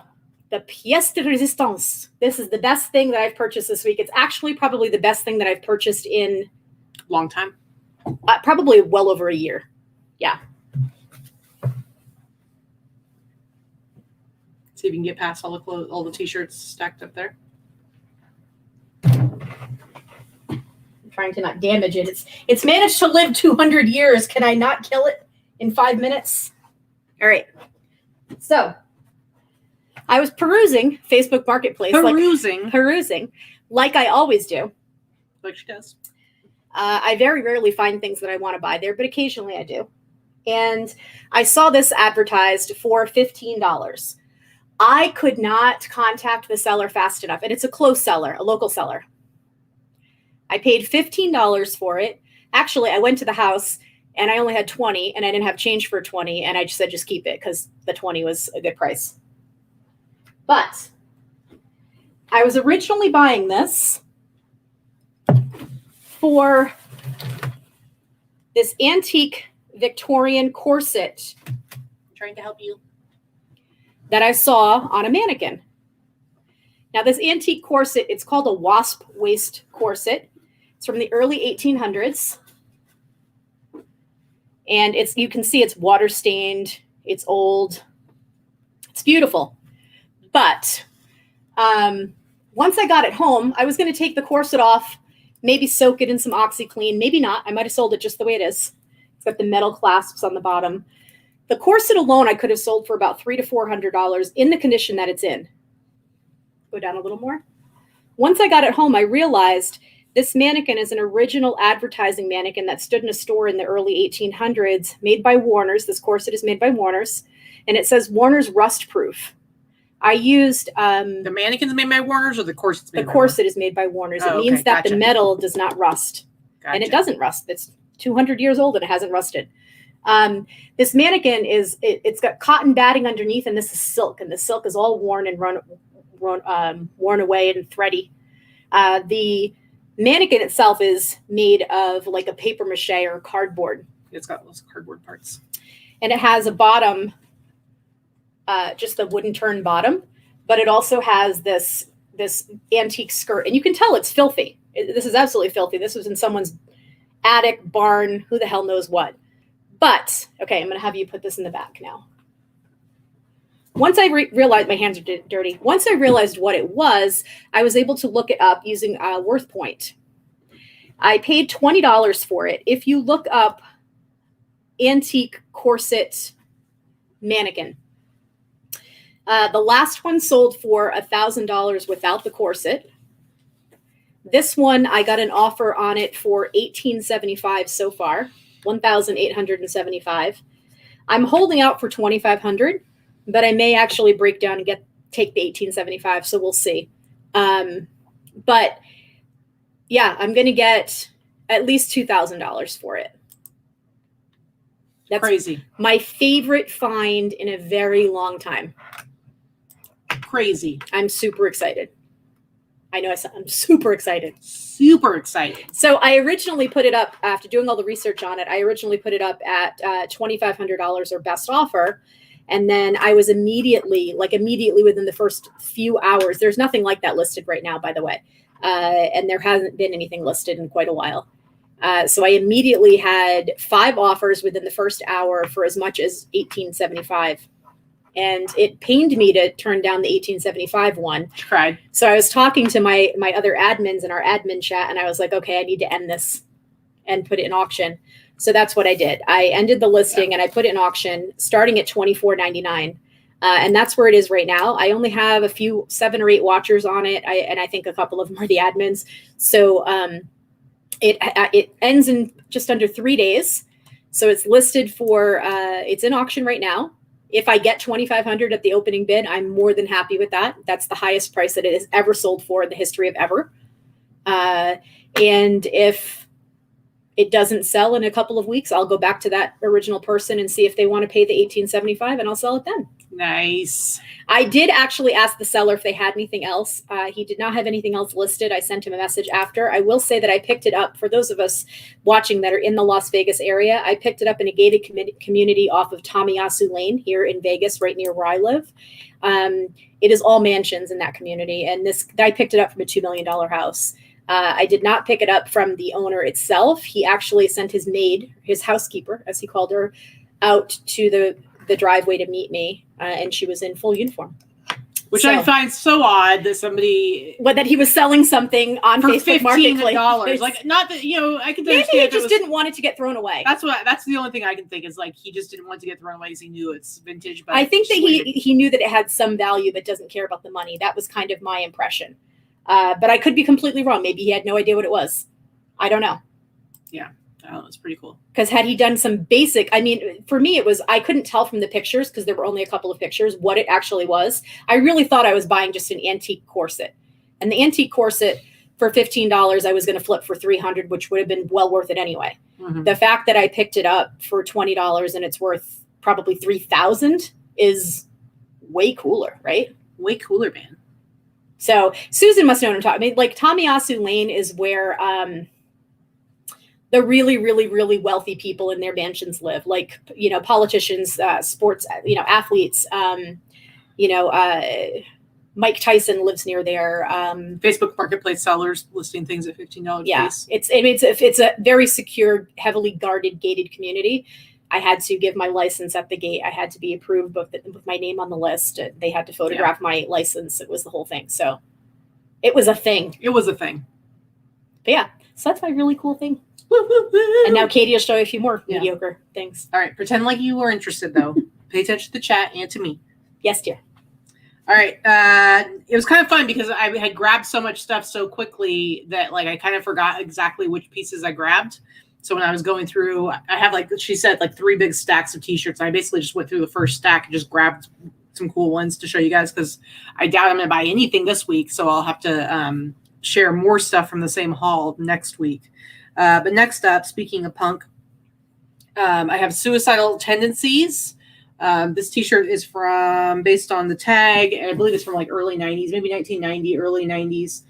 the pièce de résistance. This is the best thing that I've purchased this week. It's actually probably the best thing that I've purchased in long time. Probably well over a year. Yeah. See if you can get past all the t-shirts stacked up there. Trying to not damage it. It's managed to live 200 years. Can I not kill it in 5 minutes? All right. So I was perusing Facebook Marketplace. Perusing, like I always do. Like she does. I very rarely find things that I want to buy there, but occasionally I do. And I saw this advertised for $15. I could not contact the seller fast enough. And it's a close seller, a local seller. I paid $15 for it. Actually, I went to the house and I only had 20 and I didn't have change for 20. And I just said, just keep it because the 20 was a good price. But I was originally buying this for this antique Victorian corset. I'm trying to help you. That I saw on a mannequin. Now this antique corset, it's called a wasp waist corset. It's from the early 1800s. And you can see it's water stained. It's old. It's beautiful. But once I got it home, I was going to take the corset off, maybe soak it in some OxyClean. Maybe not. I might have sold it just the way it is. It's got the metal clasps on the bottom. The corset alone, I could have sold for about $300 to $400 in the condition that it's in. Go down a little more. Once I got it home, I realized this mannequin is an original advertising mannequin that stood in a store in the early 1800s, made by Warner's. This corset is made by Warner's, and it says Warner's Rust Proof. I used the mannequin's made by Warner's, or the corset's made the corset is made by Warner's. It means that the metal does not rust, and it doesn't rust. It's 200 years old and it hasn't rusted. This mannequin it's got cotton batting underneath, and this is silk, and the silk is all worn and worn away and thready. The mannequin itself is made of like a paper mache or cardboard. It's got those cardboard parts. And it has a bottom, just a wooden turn bottom, but it also has this antique skirt. And you can tell it's filthy. This is absolutely filthy. This was in someone's attic, barn, who the hell knows what. But, okay, I'm going to have you put this in the back now. Once I realized, my hands are dirty. Once I realized what it was, I was able to look it up using WorthPoint. I paid $20 for it. If you look up antique corset mannequin, the last one sold for $1,000 without the corset. This one, I got an offer on it for $1,875 so far, $1,875. I'm holding out for $2,500. But I may actually break down and take the $1,875, so we'll see. But yeah, I'm going to get at least $2,000 for it. That's crazy. My favorite find in a very long time. Crazy. I'm super excited. I know I'm super excited. Super excited. So I originally put it up, after doing all the research on it, I originally put it up at $2,500 or best offer. And then I was immediately within the first few hours, there's nothing like that listed right now, by the way. And there hasn't been anything listed in quite a while. So I immediately had 5 offers within the first hour for as much as $1,875. And it pained me to turn down the $1,875 one. She cried. So I was talking to my other admins in our admin chat, and I was like, okay, I need to end this and put it in auction. So that's what I did. I ended the listing and I put it in auction starting at $24.99. And that's where it is right now. I only have a few 7 or 8 watchers on it. And I think a couple of them are the admins. So it ends in just under 3 days. So it's listed for, it's in auction right now. If I get $2,500 at the opening bid, I'm more than happy with that. That's the highest price that it has ever sold for in the history of ever. And if it doesn't sell in a couple of weeks, I'll go back to that original person and see if they want to pay the $1,875, and I'll sell it then. Nice. I did actually ask the seller if they had anything else. He did not have anything else listed. I sent him a message after. I will say that I picked it up for those of us watching that are in the Las Vegas area. I picked it up in a gated community off of Tomiyasu Lane here in Vegas, right near where I live. It is all mansions in that community. And I picked it up from a $2 million house. I did not pick it up from the owner itself. He actually sent his maid, his housekeeper, as he called her, out to the driveway to meet me, and she was in full uniform. Which I find so odd that somebody... that he was selling something on Facebook Marketplace. $15. Like, not that, I could understand. Maybe he just didn't want it to get thrown away. That's the only thing I can think is, like, he just didn't want to get thrown away because he knew it's vintage. But I think that he knew that it had some value but doesn't care about the money. That was kind of my impression. But I could be completely wrong. Maybe he had no idea what it was. I don't know. Yeah. Oh, it's pretty cool. Because had he done some basic, for me, I couldn't tell from the pictures because there were only a couple of pictures what it actually was. I really thought I was buying just an antique corset. And the antique corset for $15, I was going to flip for $300, which would have been well worth it anyway. Mm-hmm. The fact that I picked it up for $20 and it's worth probably $3,000 is way cooler, right? Way cooler, man. So Susan must know what I'm talking. I mean, like Tamiyasu Lane is where the really, really, really wealthy people in their mansions live, like, you know, politicians, sports, you know, athletes, you know, Mike Tyson lives near there. Facebook Marketplace sellers listing things at $15 yeah, piece. It's a very secure, heavily guarded, gated community. I had to give my license at the gate. I had to be approved with my name on the list. They had to photograph my license. It was the whole thing. So it was a thing. It was a thing. But yeah, so that's my really cool thing. And now Katie will show you a few more mediocre things. All right. Pretend like you were interested, though. Pay attention to the chat and to me. Yes, dear. All right. It was kind of fun because I had grabbed so much stuff so quickly that like I kind of forgot exactly which pieces I grabbed. So when I was going through, I have, like she said, like 3 big stacks of t-shirts. I basically just went through the first stack and just grabbed some cool ones to show you guys because I doubt I'm going to buy anything this week. So I'll have to share more stuff from the same haul next week. But next up, speaking of punk, I have Suicidal Tendencies. This t-shirt is based on the tag, and I believe it's from like early 90s, maybe 1990, early 90s.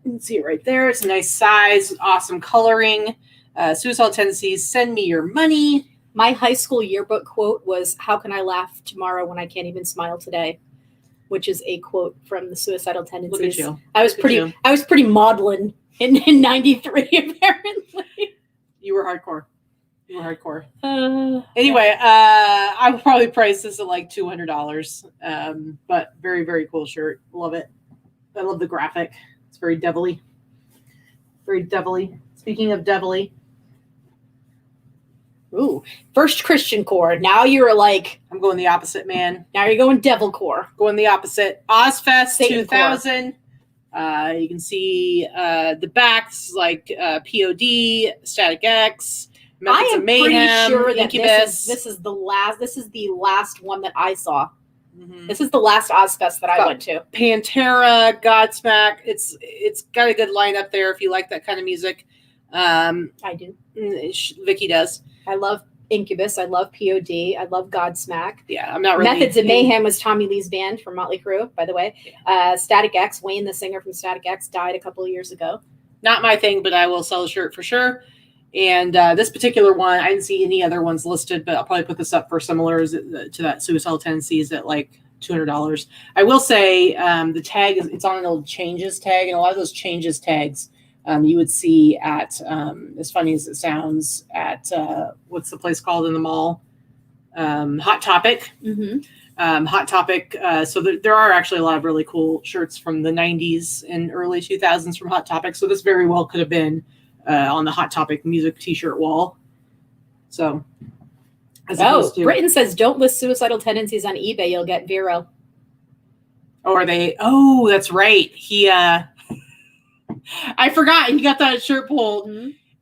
You can see it right there. It's a nice size, awesome coloring. Suicidal Tendencies, send me your money. My high school yearbook quote was, "How can I laugh tomorrow when I can't even smile today?" Which is a quote from the Suicidal Tendencies. Look at you. I was pretty maudlin in 93, apparently. You were hardcore. Anyway, I would probably price this at like $200. But very, very cool shirt. Love it. I love the graphic. It's very devilly. Very devilly. Speaking of devilly. Ooh, first Christian core. Now you're like... I'm going the opposite, man. Now you're going devil core. Going the opposite. Ozfest Satan 2000. You can see the back. This is like POD, Static X, Methods of Mayhem, pretty sure that Incubus. this is the last one that I saw. Mm-hmm. This is the last Ozfest that I went to. Pantera, Godsmack. It's got a good lineup there if you like that kind of music. I do. Vicki does. I love Incubus. I love POD. I love Godsmack. Yeah, I'm not really. Methods of Mayhem was Tommy Lee's band from Motley Crue, by the way. Yeah. Static X, Wayne, the singer from Static X, died a couple of years ago. Not my thing, but I will sell a shirt for sure. And this particular one, I didn't see any other ones listed, but I'll probably put this up for similars to that Suicidal Tendencies at like $200. I will say the tag it's on an old changes tag, and a lot of those changes tags you would see at as funny as it sounds at what's the place called in the mall? Hot Topic. Mm-hmm. Hot Topic. So there are actually a lot of really cool shirts from the 90s and early 2000s from Hot Topic. So this very well could have been on the Hot Topic music t-shirt wall. So, Britain says don't list Suicidal Tendencies on eBay. You'll get Vero. Oh, are they? Oh, that's right. He, I forgot. He got that shirt pulled,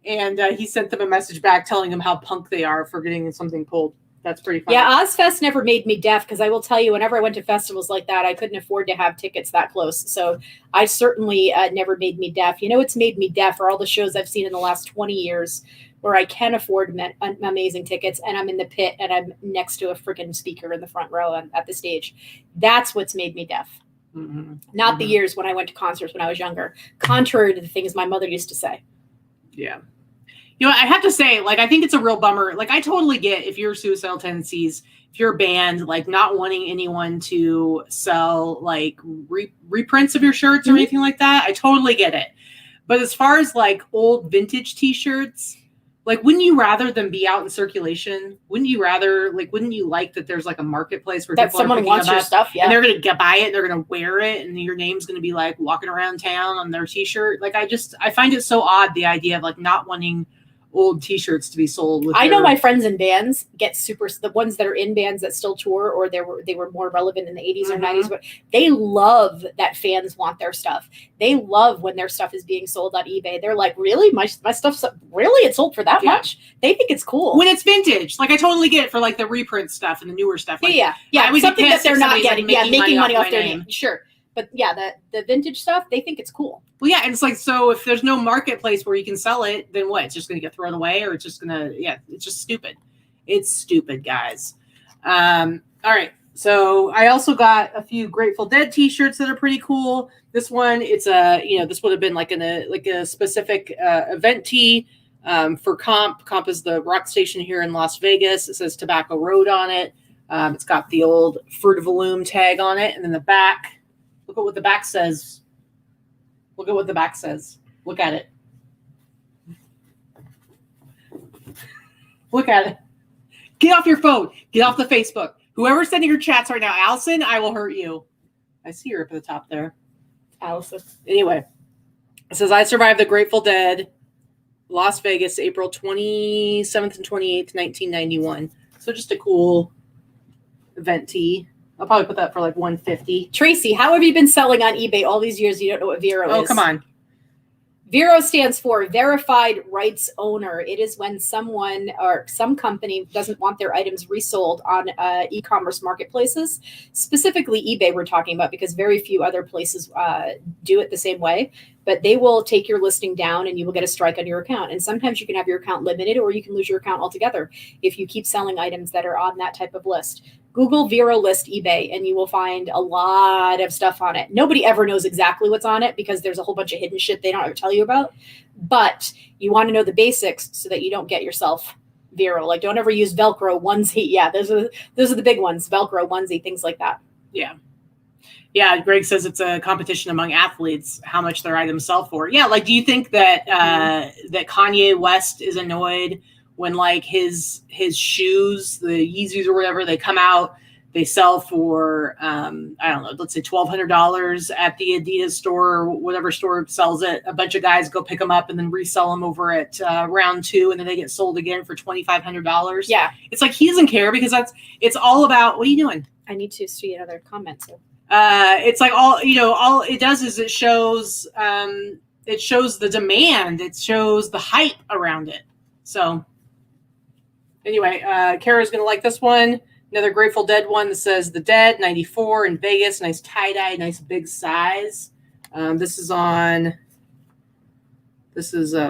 and he sent them a message back telling them how punk they are for getting something pulled. That's pretty funny. Yeah, Ozfest never made me deaf because I will tell you, whenever I went to festivals like that, I couldn't afford to have tickets that close. So I certainly never made me deaf. You know, it's made me deaf are all the shows I've seen in the last 20 years where I can afford amazing tickets and I'm in the pit and I'm next to a freaking speaker in the front row at the stage. That's what's made me deaf. Mm-hmm. Not the years when I went to concerts when I was younger, contrary to the things my mother used to say. Yeah. You know, I have to say, like, I think it's a real bummer. Like, I totally get if you're Suicidal Tendencies, if you're a band, like, not wanting anyone to sell, like, reprints of your shirts or anything like that. I totally get it. But as far as, like, old vintage t-shirts, like, wouldn't you rather them be out in circulation? Wouldn't you like that there's, like, a marketplace where that people someone are wants your stuff, and they're going to buy it, they're going to wear it, and your name's going to be, like, walking around town on their t-shirt? Like, I find it so odd, the idea of, like, not wanting old t-shirts to be sold. I know my friends in bands get the ones that are in bands that still tour or they were more relevant in the 80s or 90s, but they love that fans want their stuff. They love when their stuff is being sold on eBay. They're like, really? My stuff's really? It's sold for that much? They think it's cool. When it's vintage. Like, I totally get it for, like, the reprint stuff and the newer stuff. Like, yeah. Something that they're not getting. Making money off their name. Sure. But yeah, the vintage stuff, they think it's cool. Well, yeah, and it's like, so if there's no marketplace where you can sell it, then what? It's just going to get thrown away, or it's just going to, it's just stupid. It's stupid, guys. All right. So I also got a few Grateful Dead t-shirts that are pretty cool. This one, it's this would have been like a specific event tee for Comp. Comp is the rock station here in Las Vegas. It says Tobacco Road on it. It's got the old Fruit of the Loom tag on it. And then the back, look at what the back says. Look at what the back says. Look at it. Look at it. Get off your phone. Get off the Facebook. Whoever's sending your chats right now, Allison, I will hurt you. I see her up at the top there. Allison. Anyway, it says, I survived the Grateful Dead, Las Vegas, April 27th and 28th, 1991. So just a cool event tee. I'll probably put that for like $150. Tracy, how have you been selling on eBay all these years? You don't know what Vero is. Oh, come on. Vero stands for Verified Rights Owner. It is when someone or some company doesn't want their items resold on e-commerce marketplaces, specifically eBay we're talking about, because very few other places do it the same way. But they will take your listing down and you will get a strike on your account. And sometimes you can have your account limited, or you can lose your account altogether if you keep selling items that are on that type of list. Google Vero list eBay and you will find a lot of stuff on it. Nobody ever knows exactly what's on it because there's a whole bunch of hidden shit they don't ever tell you about. But you want to know the basics so that you don't get yourself Vero. Like, don't ever use Velcro onesie. Yeah, those are the big ones. Velcro onesie, things like that. Yeah. Yeah, Greg says it's a competition among athletes, how much their items sell for. Yeah, like, do you think that that Kanye West is annoyed when, like, his shoes, the Yeezys or whatever, they come out, they sell for, I don't know, let's say $1,200 at the Adidas store or whatever store sells it. A bunch of guys go pick them up and then resell them over at round two, and then they get sold again for $2,500. Yeah. It's like he doesn't care because it's all about, what are you doing? I need to see another comment. So. It's like all it does is it shows the demand. It shows the hype around it. So anyway, Kara's going to like this one. Another Grateful Dead one that says The Dead, 94 in Vegas. Nice tie-dye, nice big size. This is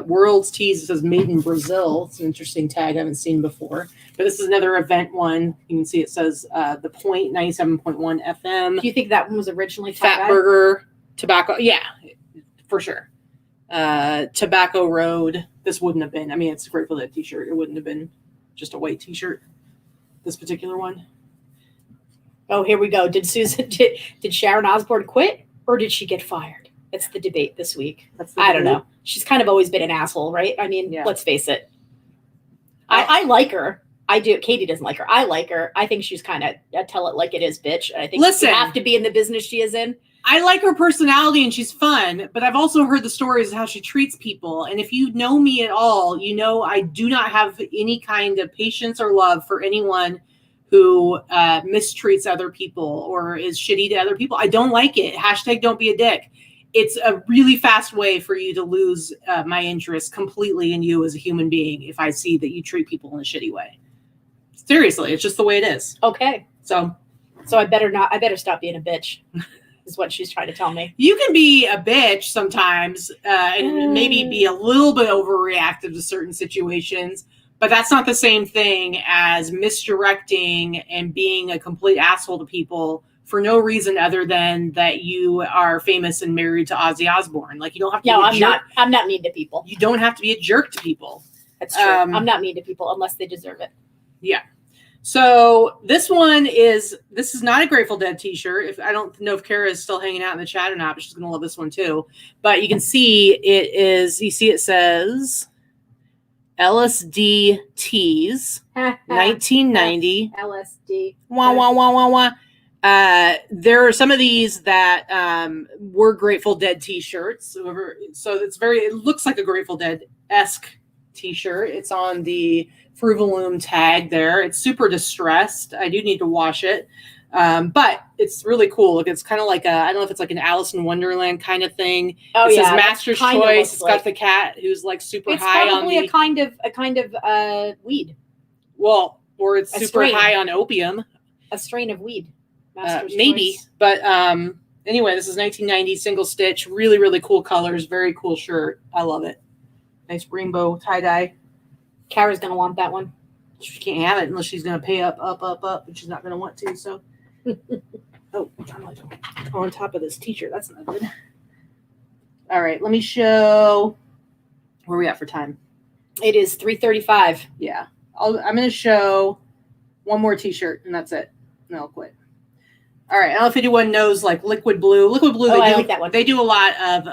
World's Tees. It says Made in Brazil. It's an interesting tag I haven't seen before. But this is another event one. You can see it says The Point, 97.1 FM. Do you think that one was originally Fat Burger, Tobacco? Yeah, for sure. Tobacco Road. This wouldn't have been. I mean, it's a Grateful Dead t-shirt. It wouldn't have been just a white t-shirt. This particular one. Oh, here we go. Did Sharon Osbourne quit, or did she get fired? It's the debate this week. I don't know. She's kind of always been an asshole, right? I mean, Let's face it. I like her. I do. Katy doesn't like her. I like her. I think she's kind of a tell it like it is bitch. I think you have to be in the business she is in. I like her personality and she's fun, but I've also heard the stories of how she treats people. And if you know me at all, you know I do not have any kind of patience or love for anyone who mistreats other people or is shitty to other people. I don't like it. # don't be a dick. It's a really fast way for you to lose my interest completely in you as a human being if I see that you treat people in a shitty way. Seriously, it's just the way it is. Okay. So I better stop being a bitch. Is what she's trying to tell me. You can be a bitch sometimes and maybe be a little bit overreactive to certain situations, but that's not the same thing as misdirecting and being a complete asshole to people for no reason other than that you are famous and married to Ozzy Osbourne. Like, you don't have to be a jerk. I'm not mean to people. You don't have to be a jerk to people. That's true. I'm not mean to people unless they deserve it. Yeah. So this is not a Grateful Dead t-shirt. I don't know if Kara is still hanging out in the chat or not, but she's going to love this one too. But you can see it says LSD Tees, 1990. LSD. Wah, wah, wah, wah, wah. There are some of these that were Grateful Dead t-shirts. So it looks like a Grateful Dead-esque t-shirt. It's on the Fruitaloom tag there. It's super distressed. I do need to wash it. But it's really cool. Look, it's kind of like I don't know if it's like an Alice in Wonderland kind of thing. Oh, it yeah. says Master's Choice. It's got the cat who's like super high on It's probably a kind of weed. Well, or it's super high on opium. A strain of weed. Master's maybe. Choice. But anyway, this is 1990 single stitch. Really, really cool colors. Very cool shirt. I love it. Nice rainbow tie-dye. Kara's going to want that one. She can't have it unless she's going to pay up, but she's not going to want to. So, oh, I'm like on top of this t-shirt. That's not good. All right, let me show where we at for time. It is 3:35. Yeah, I'm going to show one more t-shirt, and that's it. And I'll quit. All right, I don't know if anyone knows like Liquid Blue. Liquid Blue, I like that one. They do a lot of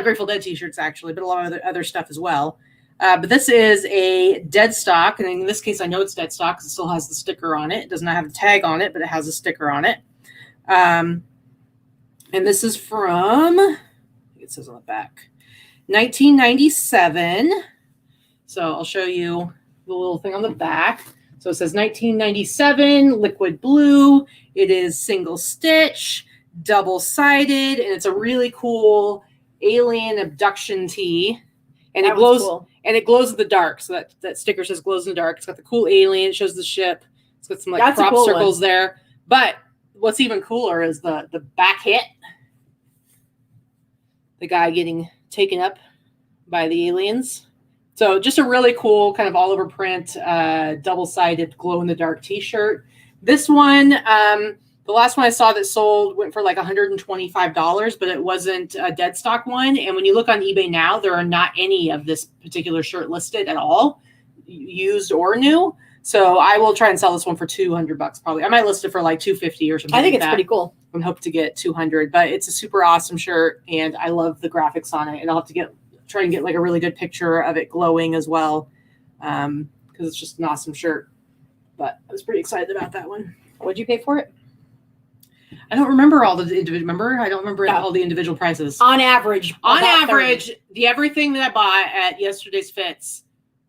Grateful Dead t-shirts actually, but a lot of other stuff as well. But this is a dead stock, and in this case, I know it's dead stock because it still has the sticker on it. It does not have a tag on it, but it has a sticker on it. And this is from, I think it says on the back, 1997. So I'll show you the little thing on the back. So it says 1997, Liquid Blue. It is single stitch, double-sided, and it's a really cool alien abduction tee. And it glows. Cool. And it glows in the dark. So that sticker says glows in the dark. It's got the cool alien. It shows the ship. It's got some like crop cool circles there. But what's even cooler is the back hit. The guy getting taken up by the aliens. So just a really cool kind of all over print, double-sided glow in the dark t-shirt. This one, the last one I saw that sold went for like $125, but it wasn't a dead stock one. And when you look on eBay now, there are not any of this particular shirt listed at all, used or new. So I will try and sell this one for $200 probably. I might list it for like $250 or something. I think it's pretty cool. I hope to get $200, but it's a super awesome shirt, and I love the graphics on it. And I'll have to try and get like a really good picture of it glowing as well, because it's just an awesome shirt. But I was pretty excited about that one. What'd you pay for it? I don't remember all the individual. I don't remember all the individual prices. On average, the everything that I bought at yesterday's Fits,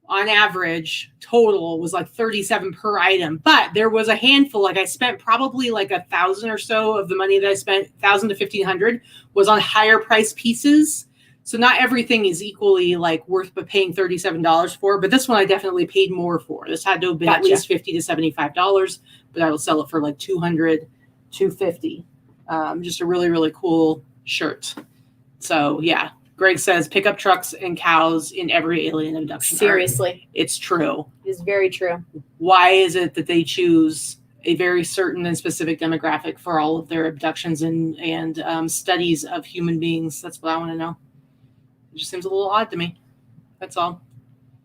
on average, total was like $37 per item. But there was a handful. Like I spent probably like $1,000 or so of the money that I spent, $1,000 to $1,500, was on higher price pieces. So not everything is equally like worth paying $37 for. But this one I definitely paid more for. This had to have been at least $50 to $75. But I will sell it for like $200. $250. Just a really, really cool shirt. So yeah, Greg says pick up trucks and cows in every alien abduction. Seriously. Art. It's true. It's very true. Why is it that they choose a very certain and specific demographic for all of their abductions and studies of human beings? That's what I want to know. It just seems a little odd to me. That's all.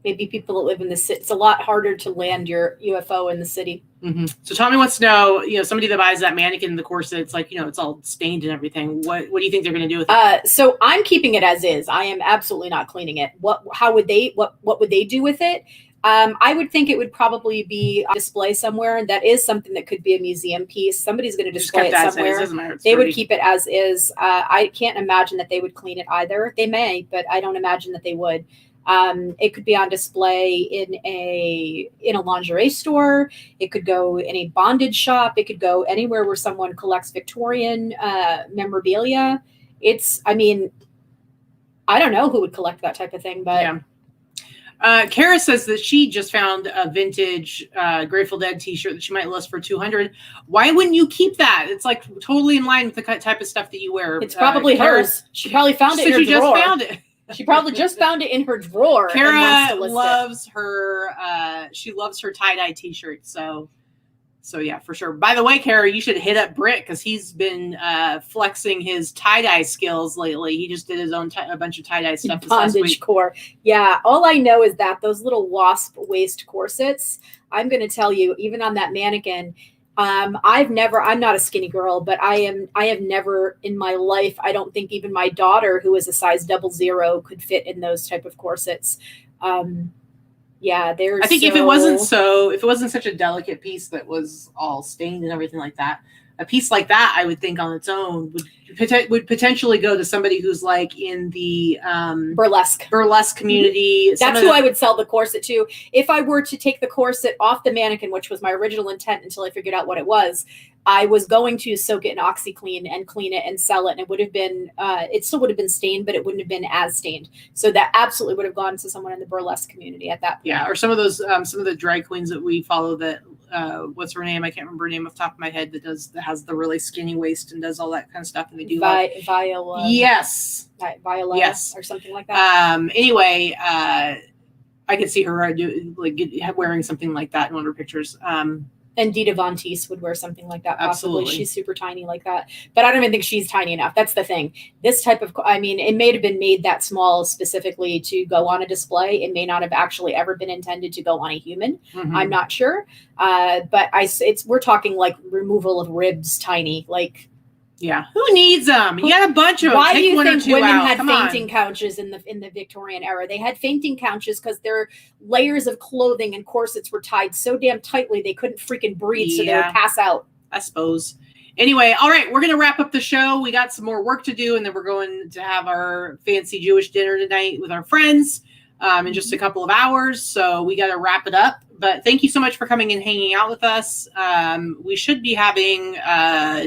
Maybe people that live in the city. It's a lot harder to land your UFO in the city. Mm-hmm. So Tommy wants to know, somebody that buys that mannequin in the corset, it's like, it's all stained and everything. What do you think they're going to do with it? So I'm keeping it as is. I am absolutely not cleaning it. What would they do with it? I would think it would probably be on display somewhere. That is something that could be a museum piece. Somebody's going to display it somewhere. They would keep it as is. I can't imagine that they would clean it either. They may, but I don't imagine that they would. It could be on display in a lingerie store. It could go in a bondage shop. It could go anywhere where someone collects Victorian memorabilia. I don't know who would collect that type of thing, but yeah. Kara says that she just found a vintage Grateful Dead t-shirt that she might list for $200. Why wouldn't you keep that? It's like totally in line with the type of stuff that you wear. It's probably hers. She probably found it in her drawer. Just found it. She probably just found it in her drawer. Kara loves her. She loves her tie-dye t-shirt. So yeah, for sure. By the way, Kara, you should hit up Britt because he's been flexing his tie-dye skills lately. He just did his own a bunch of tie-dye stuff this last week. Core. Yeah. All I know is that those little wasp waist corsets. I'm going to tell you, even on that mannequin. I'm not a skinny girl, but I have never in my life, I don't think even my daughter, who is a size 00, could fit in those type of corsets. I think if it wasn't such a delicate piece that was all stained and everything like that, a piece like that, I would think on its own would potentially go to somebody who's like in the burlesque community. That's who I would sell the corset to. If I were to take the corset off the mannequin, which was my original intent until I figured out what it was, I was going to soak it in OxyClean and clean it and sell it. And it would have been, it still would have been stained, but it wouldn't have been as stained. So that absolutely would have gone to someone in the burlesque community at that point. Yeah, or some of those, some of the drag queens that we follow that what's her name? I can't remember her name off the top of my head. That has the really skinny waist and does all that kind of stuff. And they do Viola. Yes. Viola. Yes. Or something like that. Anyway, I could see her wearing something like that in one of her pictures. And Dita Von Teese would wear something like that. Possibly. Absolutely. She's super tiny like that. But I don't even think she's tiny enough. That's the thing. This type of, it may have been made that small specifically to go on a display. It may not have actually ever been intended to go on a human. Mm-hmm. I'm not sure. But we're talking like removal of ribs tiny. Like, yeah, who needs them? You got a bunch of them. Why do you think women out. had Come fainting on. couches in the Victorian era? They had fainting couches because their layers of clothing and corsets were tied so damn tightly they couldn't freaking breathe, so they would pass out. I suppose. Anyway, all right, we're going to wrap up the show. We got some more work to do, and then we're going to have our fancy Jewish dinner tonight with our friends in just a couple of hours. So we got to wrap it up. But thank you so much for coming and hanging out with us. We should be having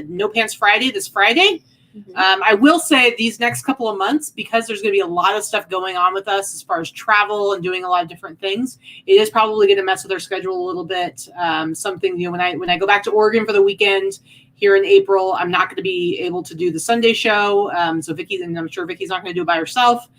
No Pants Friday this Friday. Mm-hmm. I will say these next couple of months, because there's going to be a lot of stuff going on with us as far as travel and doing a lot of different things, it is probably going to mess with our schedule a little bit. Something, when I go back to Oregon for the weekend here in April, I'm not going to be able to do the Sunday show. So Vicki, and I'm sure Vicki's not going to do it by herself.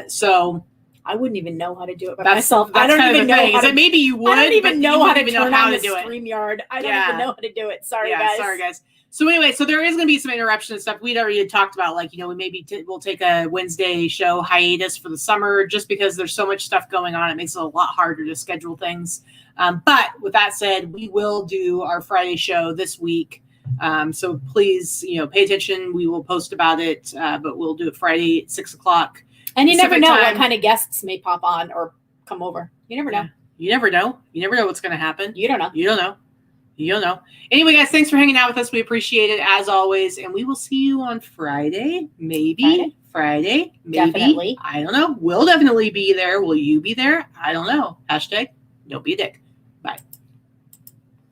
So I wouldn't even know how to do it by myself. I don't even know. Maybe you would. I don't even know how to turn on the do it. StreamYard. I don't even know how to do it. Sorry, guys. So anyway, so there is going to be some interruption and stuff. We'd already talked about, we maybe we'll take a Wednesday show hiatus for the summer just because there's so much stuff going on. It makes it a lot harder to schedule things. But with that said, we will do our Friday show this week. So please, pay attention. We will post about it, but we'll do it Friday at 6:00. And you never know what kind of guests may pop on or come over. You never know. You never know. You never know what's going to happen. You don't know. You don't know. You don't know. Anyway, guys, thanks for hanging out with us. We appreciate it as always. And we will see you on Friday. Maybe. Friday. Maybe. Definitely. I don't know. We'll definitely be there. Will you be there? I don't know. #, don't be a dick.